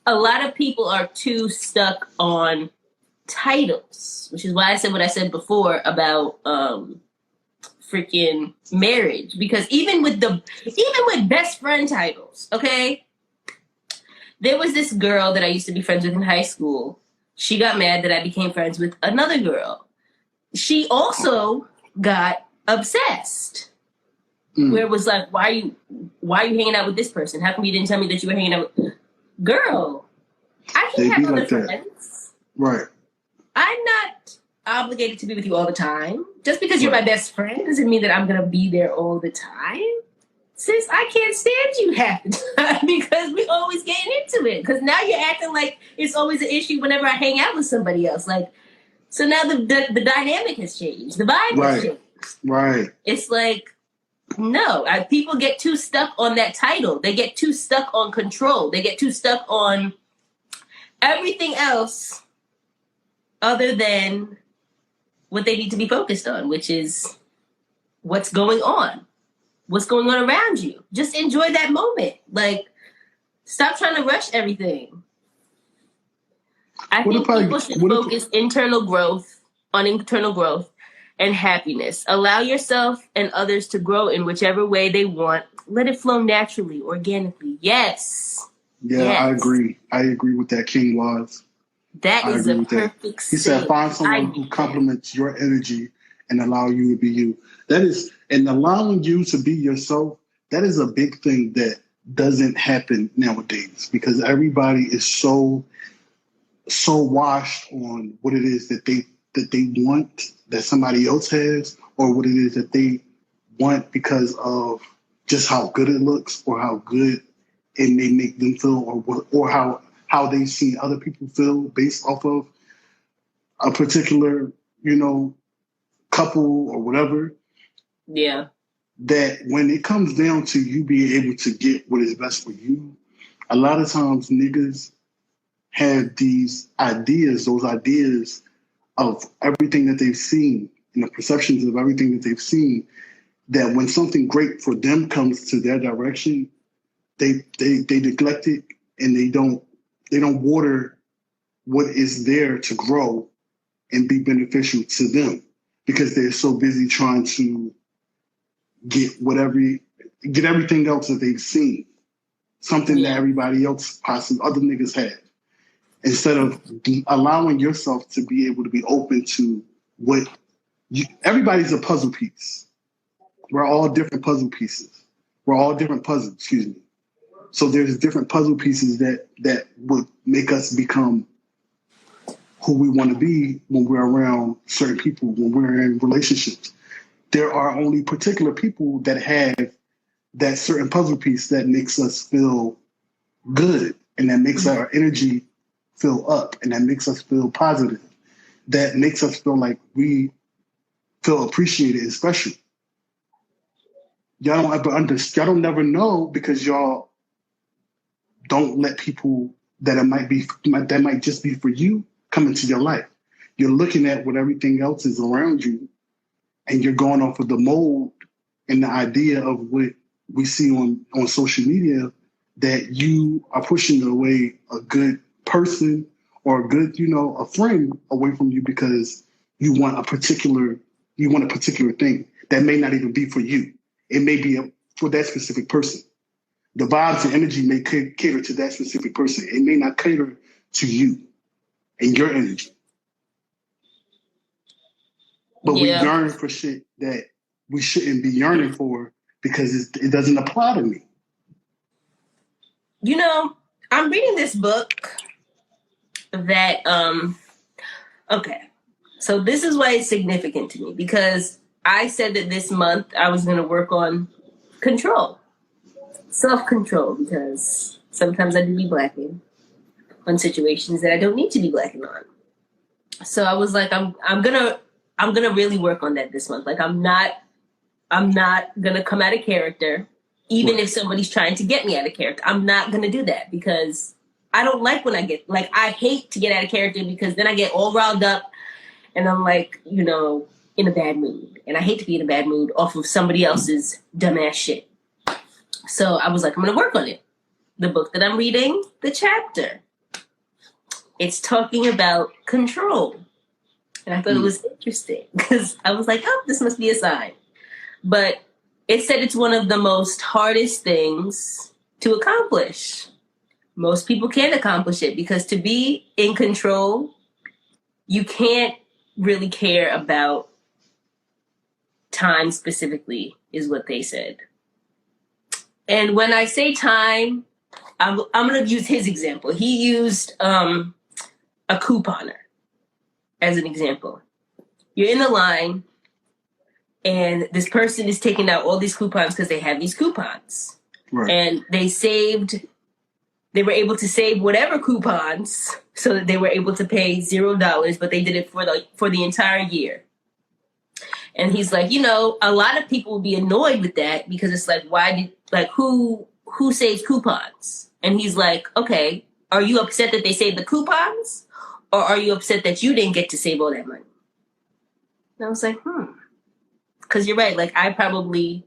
a lot of people are too stuck on titles, which is why I said what I said before about freaking marriage. Because even with best friend titles, okay? There was this girl that I used to be friends with in high school. She got mad that I became friends with another girl. She also got obsessed. Where it was like, why are you hanging out with this person? How come you didn't tell me that you were hanging out with... Girl, I can have other friends. Right. I'm not obligated to be with you all the time. Just because you're my best friend doesn't mean that I'm going to be there all the time. Sis, I can't stand you half the time because we always getting into it. Because now you're acting like it's always an issue whenever I hang out with somebody else. Like, so now the dynamic has changed. The vibe has changed. Right. It's like, no, people get too stuck on that title. They get too stuck on control. They get too stuck on everything else other than what they need to be focused on, which is what's going on. What's going on around you. Just enjoy that moment. Like, stop trying to rush everything. I think people should focus on internal growth and happiness. Allow yourself and others to grow in whichever way they want. Let it flow naturally, organically. Yes. Yeah, yes. I agree. I agree with that, King Was. That is a perfect state. He said, find someone who complements your energy and allow you to be you. That is, and allowing you to be yourself, that is a big thing that doesn't happen nowadays because everybody is so washed on what it is that they want that somebody else has, or what it is that they want because of just how good it looks or how good it may make them feel, or how they see other people feel based off of a particular, couple or whatever. Yeah. That when it comes down to you being able to get what is best for you, a lot of times niggas have those ideas of everything that they've seen and the perceptions of everything that they've seen, that when something great for them comes to their direction, they neglect it and they don't water what is there to grow and be beneficial to them because they're so busy trying to get everything else that they've seen, something that everybody else, possibly other niggas have, instead of allowing yourself to be able to be open to what everybody's a puzzle piece. We're all different puzzle pieces. We're all different puzzles, excuse me. So there's different puzzle pieces that would make us become who we want to be when we're around certain people, when we're in relationships. There are only particular people that have that certain puzzle piece that makes us feel good and that makes our energy feel up and that makes us feel positive, that makes us feel like we feel appreciated and special. Y'all don't never know because y'all don't let people that might just be for you come into your life. You're looking at what everything else is around you and you're going off of the mold and the idea of what we see on social media, that you are pushing away a good person or a good, a friend away from you because you want a particular thing that may not even be for you. It may be for that specific person. The vibes and energy may cater to that specific person. It may not cater to you and your energy. But we yearn for shit that we shouldn't be yearning for because it doesn't apply to me. I'm reading this book that, okay. So this is why it's significant to me, because I said that this month I was going to work on control, self-control, because sometimes I do be blacking on situations that I don't need to be blacking on. So I was like, I'm gonna really work on that this month. Like I'm not gonna come out of character, even if somebody's trying to get me out of character. I'm not gonna do that because I don't like when I hate to get out of character because then I get all riled up and I'm like, in a bad mood. And I hate to be in a bad mood off of somebody else's dumbass shit. So I was like, I'm gonna work on it. The book that I'm reading, the chapter, it's talking about control. And I thought it was interesting because I was like, oh, this must be a sign. But it said it's one of the most hardest things to accomplish. Most people can't accomplish it because to be in control, you can't really care about time specifically, is what they said. And when I say time, I'm going to use his example. He used a couponer as an example. You're in the line, and this person is taking out all these coupons because they have these coupons. Right. And they were able to save whatever coupons so that they were able to pay $0, but they did it for the entire year. And he's like, a lot of people will be annoyed with that because it's like, who saves coupons? And he's like, okay, are you upset that they saved the coupons? Or are you upset that you didn't get to save all that money? And I was like, because you're right. Like I probably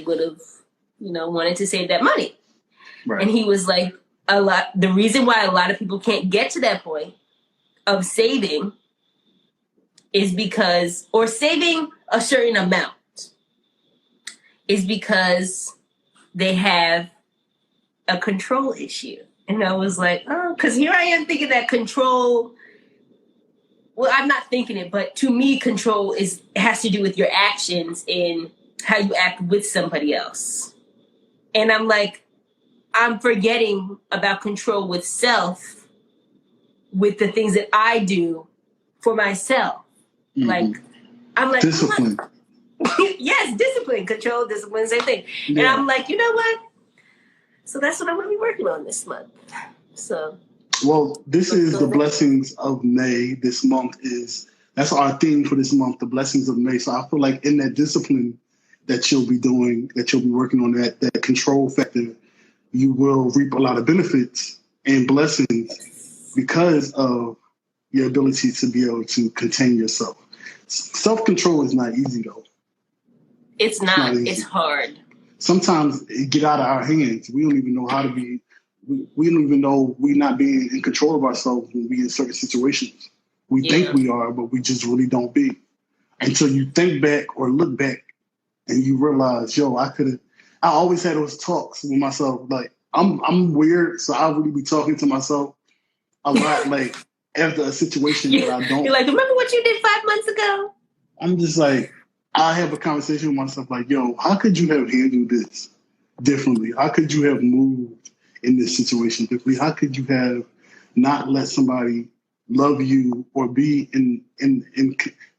would have, wanted to save that money. Right. And he was like, the reason why a lot of people can't get to that point of saving is because, or saving a certain amount, is because they have a control issue. And I was like, because here I am thinking that control, well, I'm not thinking it, but to me, control has to do with your actions in how you act with somebody else. And I'm like, I'm forgetting about control with self, with the things that I do for myself. Mm-hmm. Like, I'm like, discipline. Yes, discipline, control, discipline, same thing. Yeah. And I'm like, you know what? So that's what I'm going to be working on this month. So. Well, this is the blessings of May. This month that's our theme for this month, the blessings of May. So I feel like in that discipline that you'll be doing, that you'll be working on, that control factor, you will reap a lot of benefits and blessings because of your ability to be able to contain yourself. Self-control is not easy, though. It's not. It's hard. Sometimes it get out of our hands. We don't even know how to be. We don't even know we're not being in control of ourselves when we're in certain situations. We think we are, but we just really don't be. Until you think back or look back and you realize, I always had those talks with myself. Like, I'm weird, so I really be talking to myself a lot, like, after a situation that I don't. You're like, remember what you did 5 months ago? I'm just like, I have a conversation with myself like, how could you have handled this differently? How could you have moved in this situation differently? How could you have not let somebody love you or be in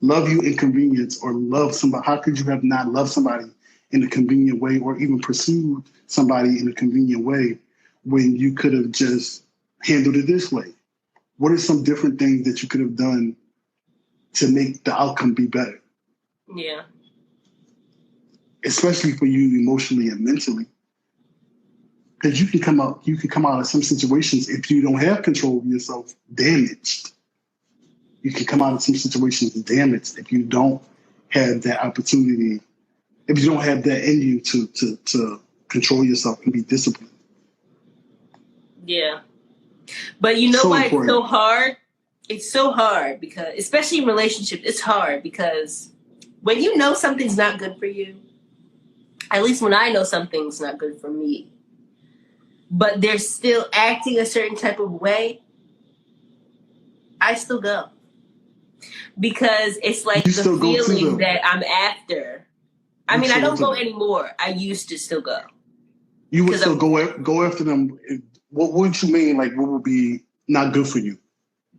love you in convenience or love somebody? How could you have not loved somebody in a convenient way or even pursued somebody in a convenient way when you could have just handled it this way? What are some different things that you could have done to make the outcome be better? Yeah. Especially for you emotionally and mentally. Because you can come out of some situations, if you don't have control of yourself, damaged. You can come out of some situations damaged if you don't have that opportunity, if you don't have that in you to control yourself and be disciplined. Yeah. But you know why it's so hard? It's so hard because, especially in relationships, it's hard because when you know something's not good for you, at least when I know something's not good for me, but they're still acting a certain type of way, I still go. Because it's like the feeling that I'm after. I mean, I don't go anymore. I used to still go. You would still go after them. What would you mean? Like, what would be not good for you?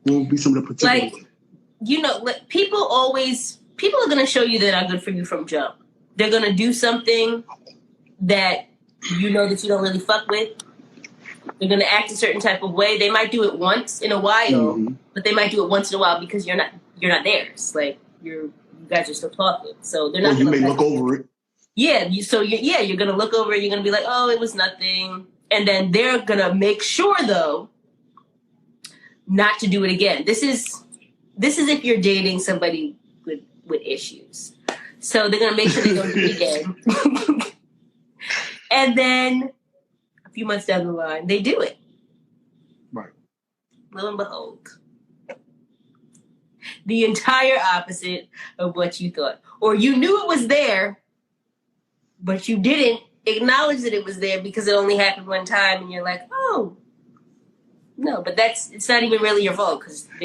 What would be some of the particulars? Like, people are going to show you they're not good for you from jump. They're going to do something that that you don't really fuck with. They're going to act a certain type of way. They might do it once in a while, but they might do it once in a while because you're not theirs. Like, you guys are still talking. So they're not going to look over it. Yeah. You're going to look over it. You're going to be like, oh, it was nothing. And then they're going to make sure, though, not to do it again. This is if you're dating somebody with issues. So they're going to make sure they don't do it again. And then a few months down the line, they do it. Right. Lo and behold. the entire opposite of what you thought. Or you knew it was there, but you didn't acknowledge that it was there because it only happened one time, and you're like, oh, no, but it's not even really your fault.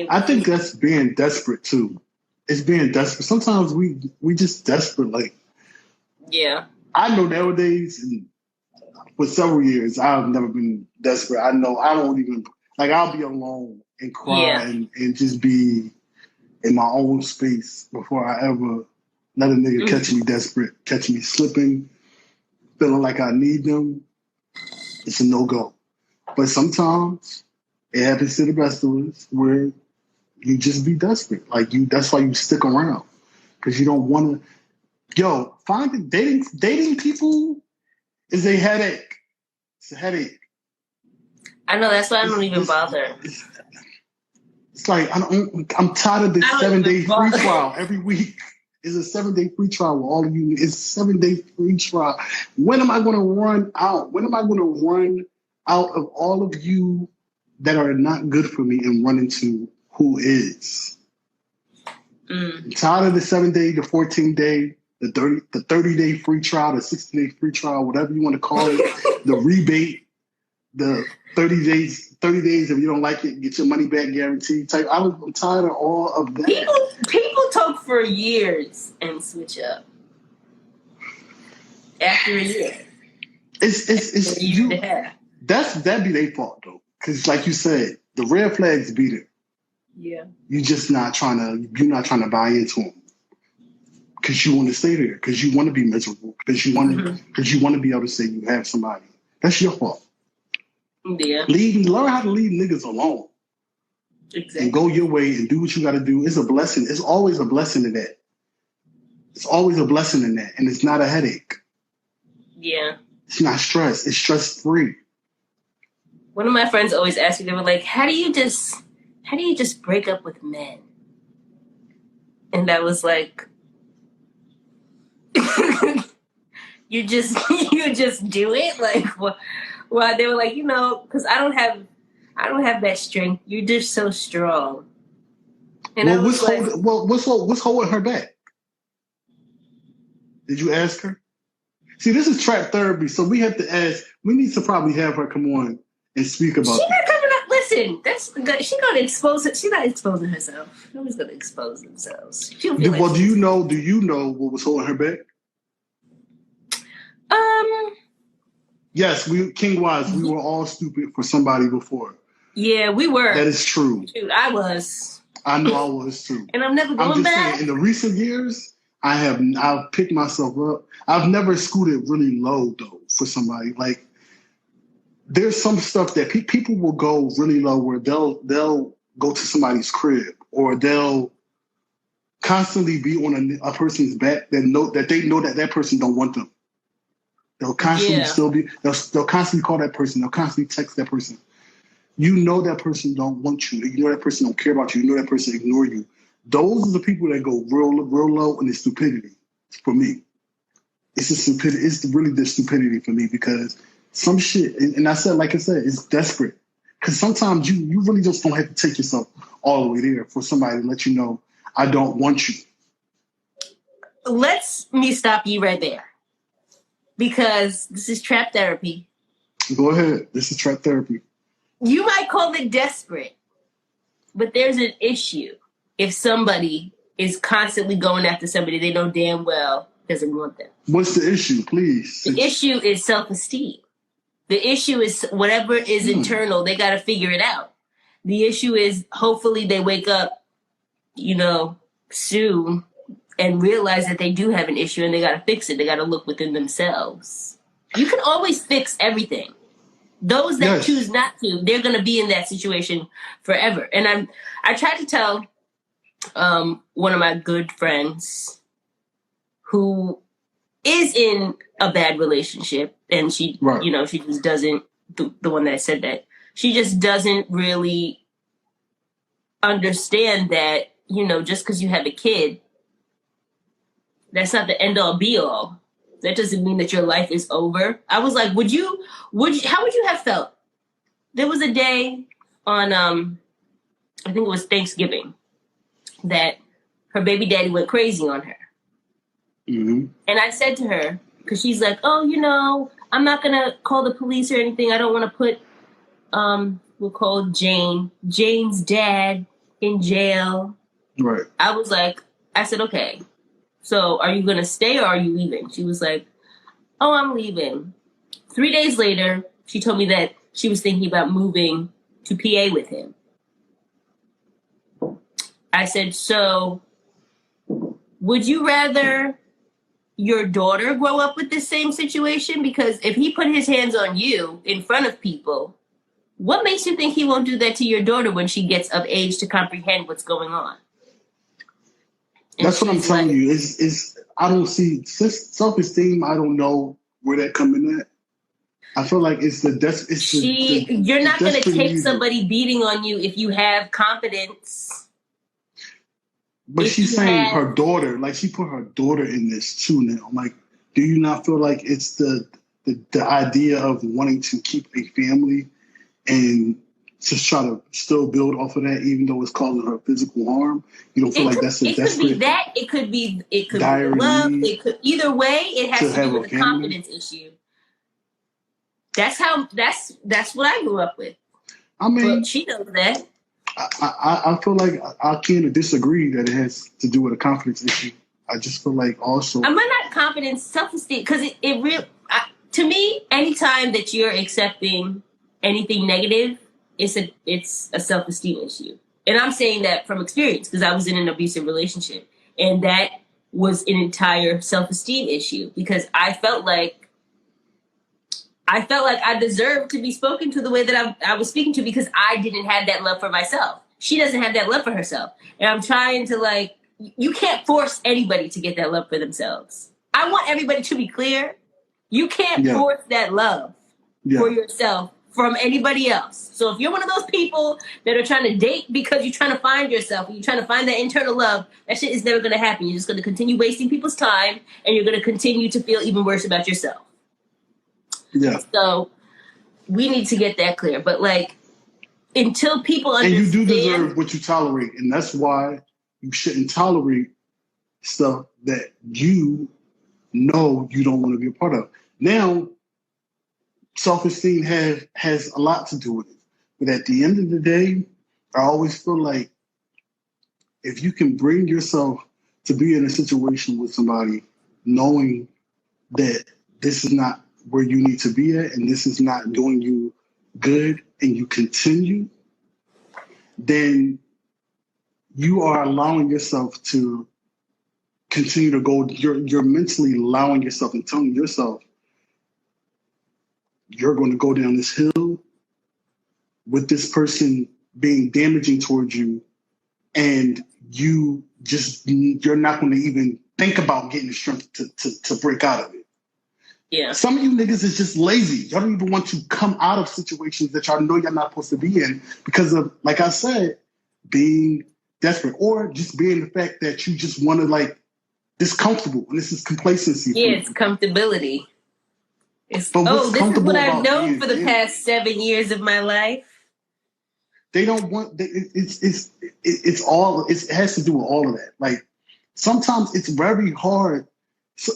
I think that's being desperate too. It's being desperate. Sometimes we just desperate. Like, yeah, I know nowadays, and for several years, I've never been desperate. I know I don't even, like, I'll be alone and cry and just be in my own space before I ever let a nigga catch me desperate, catch me slipping, feeling like I need them. It's a no-go. But sometimes it happens to the best of us where you just be desperate. Like, that's why you stick around, because you don't want to. Finding dating people is a headache. It's a headache. I know, that's why I don't even bother. It's like I'm tired of this 7-day free trial every week. It's a 7-day free trial with all of you. It's a 7-day free trial. When am I going to run out? When am I going to run out of all of you that are not good for me and run into who is? I'm tired of the 7-day, the 14-day, the 30-day free trial, the 60-day free trial, whatever you want to call it, the rebate, the 30 days if you don't like it, get your money back guarantee type. I'm tired of all of that. People talk for years and switch up after a year. It's you. That'd be their fault though, because like you said, the red flags beat it. Yeah, you're not trying to buy into them because you want to stay there, because you want to be miserable, because you want to be able to say you have somebody. That's your fault. Yeah. Learn how to leave niggas alone. Exactly. And go your way and do what you got to do. It's a blessing. It's always a blessing in that. It's always a blessing in that. And it's not a headache. Yeah. It's not stress. It's stress-free. One of my friends always asked me, they were like, how do you just break up with men? And I was like, you just do it? Like, what? Well, they were like, because I don't have that strength. You're just so strong. And what's holding her back? Did you ask her? See, this is trap therapy, so we have to ask. We need to probably have her come on and speak about. She's not coming up. Listen, she's gonna expose it. She's not exposing herself. Nobody's gonna expose themselves. Do you know what was holding her back? Yes, King Wise, we were all stupid for somebody before. Yeah, we were. That is true. Dude, I was. I know I was too. And I'm never going back. Saying, in the recent years, I've picked myself up. I've never scooted really low though for somebody. Like, there's some stuff that people will go really low where they'll go to somebody's crib, or they'll constantly be on a person's back that they know that person don't want them. They'll constantly they'll constantly call that person. They'll constantly text that person. You know that person don't want you. You know that person don't care about you. You know that person ignore you. Those are the people that go real low in the stupidity. For me, it's the stupidity. It's really the stupidity for me, because some shit. And I said, like I said, it's desperate. Because sometimes you really just don't have to take yourself all the way there for somebody to let you know, I don't want you. Let me stop you right there. Because this is trap therapy. Go ahead. This is trap therapy. You might call it desperate, but there's an issue if somebody is constantly going after somebody they know damn well doesn't want them. What's the issue, please? The issue is self-esteem. The issue is whatever is internal, they got to figure it out. The issue is hopefully they wake up, soon, and realize that they do have an issue and they got to fix it. They got to look within themselves. You can always fix everything. Those that choose not to, they're going to be in that situation forever. And I tried to tell one of my good friends who is in a bad relationship, and she, she just doesn't, the one that said that, she just doesn't really understand that, just because you have a kid, that's not the end all be all. That doesn't mean that your life is over. I was like, how would you have felt? There was a day on, I think it was Thanksgiving, that her baby daddy went crazy on her. Mm-hmm. And I said to her, because she's like, oh, you know, I'm not going to call the police or anything. I don't want to put, we'll call Jane's dad in jail. Right. I said, okay, so are you going to stay or are you leaving? She was like, oh, I'm leaving. 3 days later, she told me that she was thinking about moving to PA with him. I said, so would you rather your daughter grow up with this same situation? Because if he put his hands on you in front of people, what makes you think he won't do that to your daughter when she gets of age to comprehend what's going on? And that's what I'm telling you. Is I don't see self-esteem. I don't know where that coming at. I feel like it's you're not going to take reason. somebody beating on you if you have confidence. But she's saying her daughter, like she put her daughter in this too now. Like, do you not feel like it's the idea of wanting to keep a family and just try to still build off of that, even though it's causing her physical harm? You don't feel like that's a desperate? It could be that. It could be love. It could either way. It has to do with a confidence issue. That's what I grew up with. I mean, but she knows that. I feel like I can't disagree that it has to do with a confidence issue. I just feel like also I'm not confidence, self-esteem, because it really, to me, anytime that you're accepting anything negative, it's a self-esteem issue. And I'm saying that from experience because I was in an abusive relationship, and that was an entire self-esteem issue because I felt like I deserved to be spoken to the way that I was speaking to because I didn't have that love for myself. She doesn't have that love for herself. And I'm trying to you can't force anybody to get that love for themselves. I want everybody to be clear. You can't force that love for yourself from anybody else. So if you're one of those people that are trying to date because you're trying to find yourself, you're trying to find that internal love, that shit is never going to happen. You're just going to continue wasting people's time and you're going to continue to feel even worse about yourself. Yeah. So we need to get that clear. But until people understand. And you do deserve what you tolerate. And that's why you shouldn't tolerate stuff that you know you don't want to be a part of. Now, self-esteem has a lot to do with it. But at the end of the day, I always feel like if you can bring yourself to be in a situation with somebody knowing that this is not where you need to be at and this is not doing you good and you continue, then you are allowing yourself to continue to go. You're mentally allowing yourself and telling yourself you're going to go down this hill with this person being damaging towards you, and you're not going to even think about getting the strength to break out of it. Yeah. Some of you niggas is just lazy. Y'all don't even want to come out of situations that y'all know y'all not supposed to be in because of, like I said, being desperate or just being the fact that you just want to this comfortable and this is complacency. Yeah, it's comfortability. This is what I've known for the past 7 years of my life. They don't want it's all it has to do with all of that. Sometimes it's very hard. So,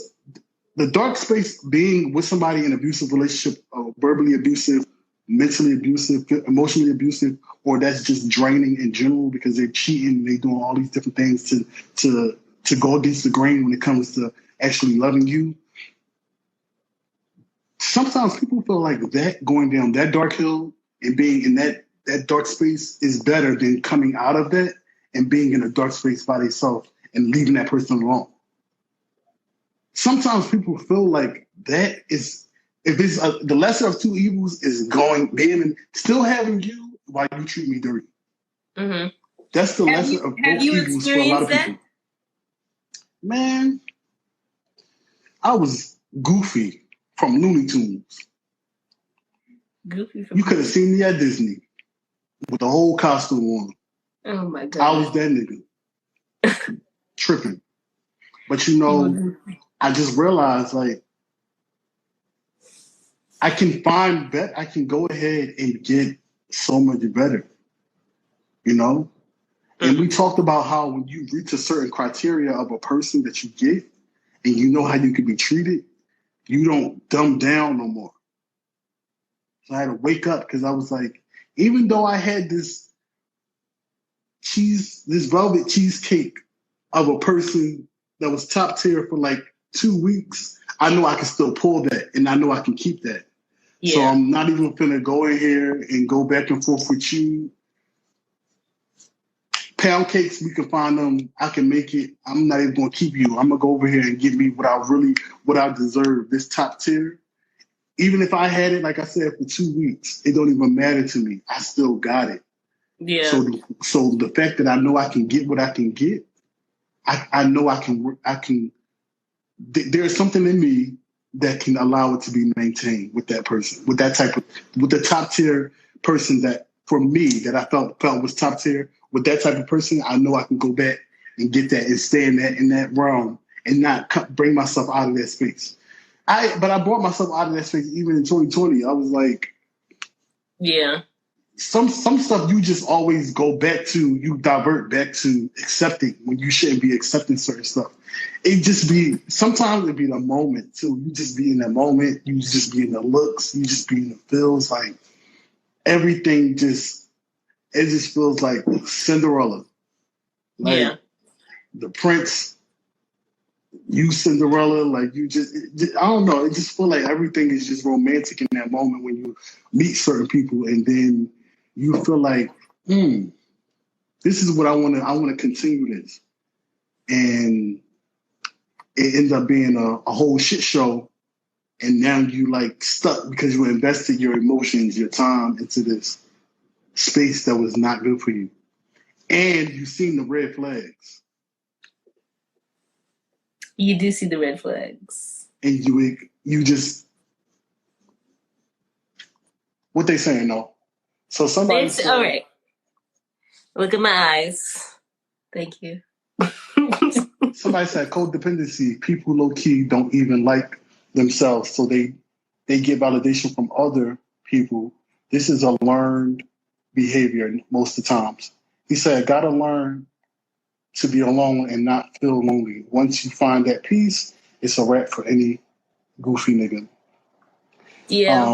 the dark space being with somebody in an abusive relationship, verbally abusive, mentally abusive, emotionally abusive, or that's just draining in general because they're cheating, they're doing all these different things to go against the grain when it comes to actually loving you. Sometimes people feel like that going down that dark hill and being in that dark space is better than coming out of that and being in a dark space by themselves and leaving that person alone. Sometimes people feel like that is, if it's the lesser of two evils is being and still having you while you treat me dirty. Mm-hmm. That's the lesser of both evils for a lot of people. Man, I was Goofy from Looney Tunes. You could have seen me at Disney with the whole costume on. Oh my God. I was that nigga. Tripping. But I just realized I can I can go ahead and get so much better, And we talked about how when you reach a certain criteria of a person that you get and you know how you can be treated, you don't dumb down no more. So I had to wake up because I was like, even though I had this velvet cheesecake of a person that was top tier for like 2 weeks, I know I can still pull that and I know I can keep that. Yeah. So I'm not even gonna go in here and go back and forth with you. Pound cakes, we can find them. I can make it. I'm not even gonna keep you. I'm gonna go over here and get me what I deserve. This top tier. Even if I had it, like I said, for 2 weeks, it don't even matter to me. I still got it. Yeah. So the fact that I know I can get what I can get, I know I can. There's something in me that can allow it to be maintained with that person, with the top tier person that for me that I felt was top tier. With that type of person, I know I can go back and get that and stay in that realm and not bring myself out of that space. But I brought myself out of that space even in 2020. I was like, yeah. Some stuff you just always go back to, you divert back to accepting when you shouldn't be accepting certain stuff. Sometimes it'd be the moment too. You just be in that moment, you just be in the looks, you just be in the feels, like everything it just feels like Cinderella. Like yeah. the prince, you Cinderella, like I don't know, it just feel like everything is just romantic in that moment when you meet certain people and then you feel like, this is what I want to continue this. And it ends up being a whole shit show. And now you like stuck because you invested your emotions, your time into this space that was not good for you. And you've seen the red flags. You do see the red flags. And you just, what they saying though? So somebody said, all right. Look at my eyes. Thank you. Somebody said codependency. People low key don't even like themselves, so they get validation from other people. This is a learned behavior most of the times. He said, gotta learn to be alone and not feel lonely. Once you find that peace, it's a wrap for any goofy nigga. Yeah.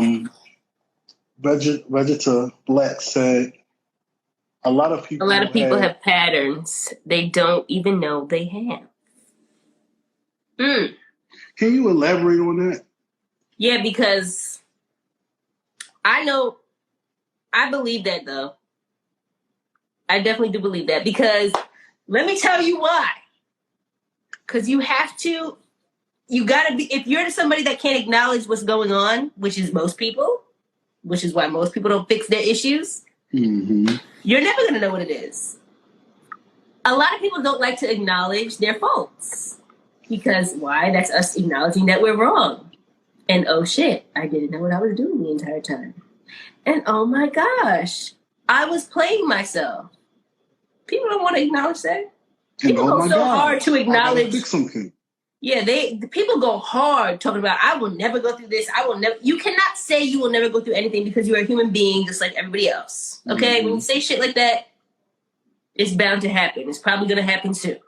Vegeta Black said, a lot of people have patterns they don't even know they have. Can you elaborate on that? Yeah, because I believe that though. I definitely do believe that because let me tell you why. Because you gotta be, if you're somebody that can't acknowledge what's going on, which is most people, which is why most people don't fix their issues, you're never gonna know what it is. A lot of people don't like to acknowledge their faults. Because why? That's us acknowledging that we're wrong. And oh shit, I didn't know what I was doing the entire time. And oh my gosh, I was playing myself. People don't want to acknowledge that. People go so hard to acknowledge. Fix something. Yeah, the people go hard talking about, I will never go through this. I will never. You cannot say you will never go through anything because you're a human being just like everybody else. Okay, when you say shit like that, it's bound to happen. It's probably going to happen soon.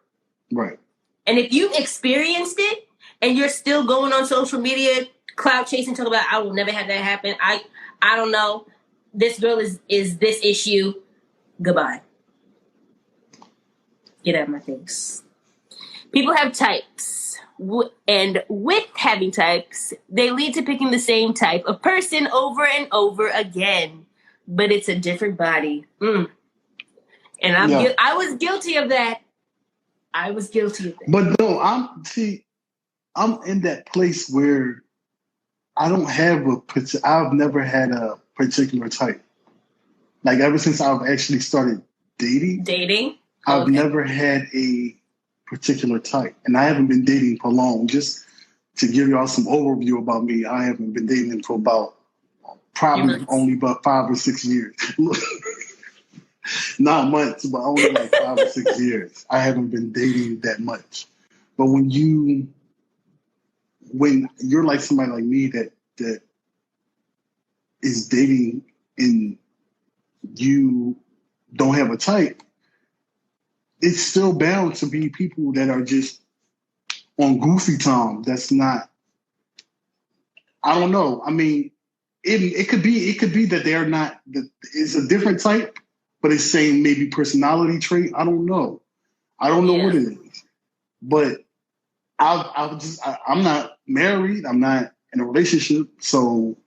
Right. And if you've experienced it and you're still going on social media, cloud chasing, talking about, I will never have that happen. I don't know. This girl is this issue. Goodbye. Get out of my face. People have types. And with having types, they lead to picking the same type of person over and over again. But it's a different body. And I was guilty of that. But no, I'm in that place where I've never had a particular type. Like ever since I've actually started dating, I've never had a particular type. And I haven't been dating for long. Just to give y'all some overview about me, I haven't been dating for only about 5 or 6 years. Not months, but only like 5 or 6 years. I haven't been dating that much. But when you're like somebody like me that is dating and you don't have a type, it's still bound to be people that are just on goofy time. That's not. I don't know. I mean, it could be that they're not. It's a different type, but it's saying maybe personality trait. I don't know. I don't know what it is, but I'm not married. I'm not in a relationship, so.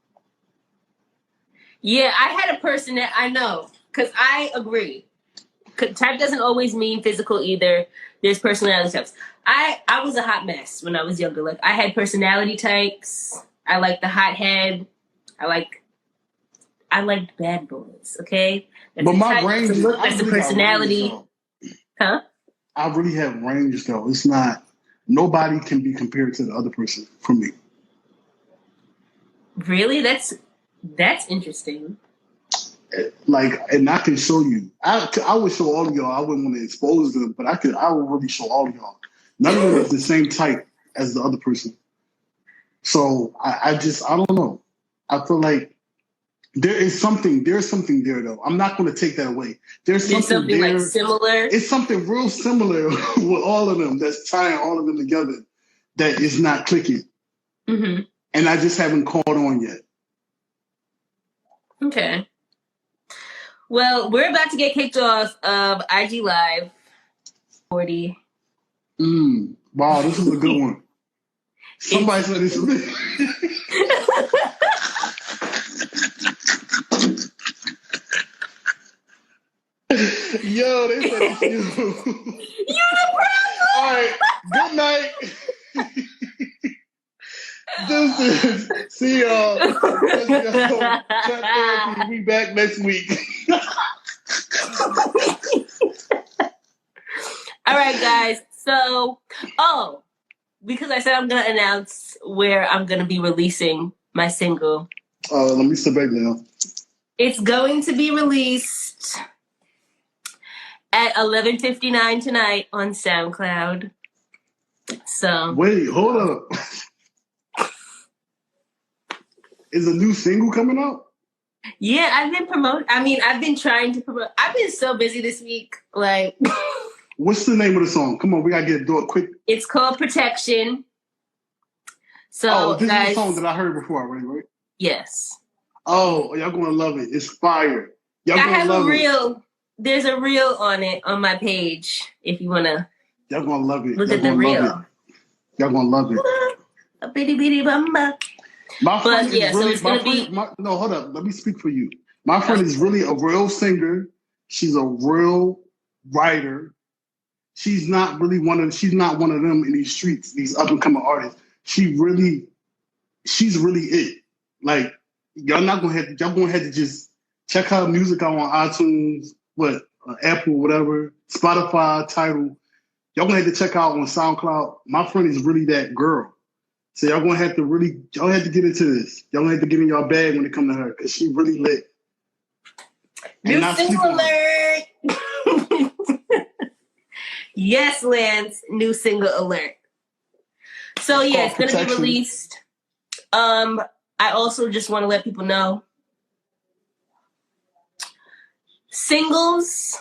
Yeah, I had a person that I know, because I agree. Type doesn't always mean physical either. There's personality types. I was a hot mess when I was younger. Like, I had personality types. I like the hothead. I liked bad boys. Okay, that's but my range is look. That's the personality. Huh? I really have range though. It's not. Nobody can be compared to the other person for me. Really? That's interesting. Like, and I can show you. I would show all of y'all. I wouldn't want to expose them, but I would really show all of y'all. None of them is the same type as the other person. So I don't know. I feel like there's something there though. I'm not going to take that away. There's something there. Like similar. It's something real similar with all of them that's tying all of them together that is not clicking. Mm-hmm. And I just haven't caught on yet. Okay. Well, we're about to get kicked off of IG Live 40. Wow, this is a good one. Somebody said this is me. Yo, they said it's you. You the problem. All right, good night. This is, see y'all. Chat Therapy. We back next week. All right, guys. So, because I said I'm going to announce where I'm going to be releasing my single. Let me sit back now. It's going to be released at 11:59 tonight on SoundCloud. So wait, hold up. Is a new single coming out? Yeah, I've been trying to promote. I've been so busy this week. Like, what's the name of the song? Come on, we gotta do it quick. It's called Protection. So, this guys, is a song that I heard before already, right? Yes. Oh, y'all gonna love it. It's fire. Y'all gonna love it. There's a reel on it on my page. If you wanna, y'all gonna love it. Look at the reel. Y'all gonna love it. A bitty bitty bumba. My friend is really, no, hold up. Let me speak for you. My friend is really a real singer. She's a real writer. She's not one of them in these streets, these up and coming artists. She's really it. Like, y'all gonna have to just check her music out on iTunes, Apple, whatever, Spotify, Tidal. Y'all gonna have to check out on SoundCloud. My friend is really that girl. So y'all have to get into this. Y'all gonna have to get in y'all bag when it comes to her, because she really lit. New single alert! Yes, Lance, new single alert. So yeah, it's gonna be released. I also just want to let people know, singles,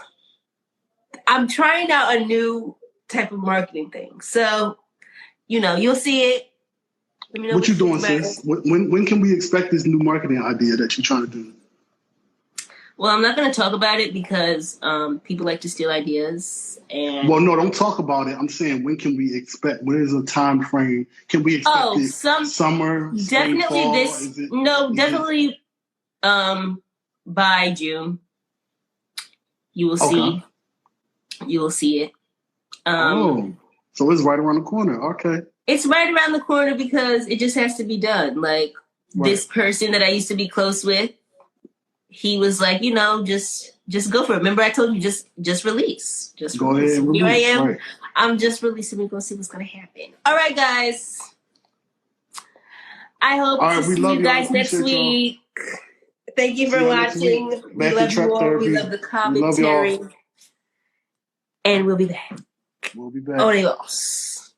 I'm trying out a new type of marketing thing. So, you'll see it. Let me know what you doing, sis? When can we expect this new marketing idea that you're trying to do? Well, I'm not going to talk about it because people like to steal ideas. Well, no, don't talk about it. I'm saying, when can we expect? What is a time frame? Can we expect summer? Definitely spring, fall? Definitely by June. You will see. Okay. You will see it. So it's right around the corner. Okay. It's right around the corner because it just has to be done. Like, this person that I used to be close with, he was like, just go for it. Remember, I told you, just release. Just go release. Ahead and Here release. I am. Right. I'm just releasing. We're going to see what's going to happen. All right, guys. I hope to see you guys next week. Thank you for watching. We love you all. We love the commentary. And we'll be back. We'll be back. Adios.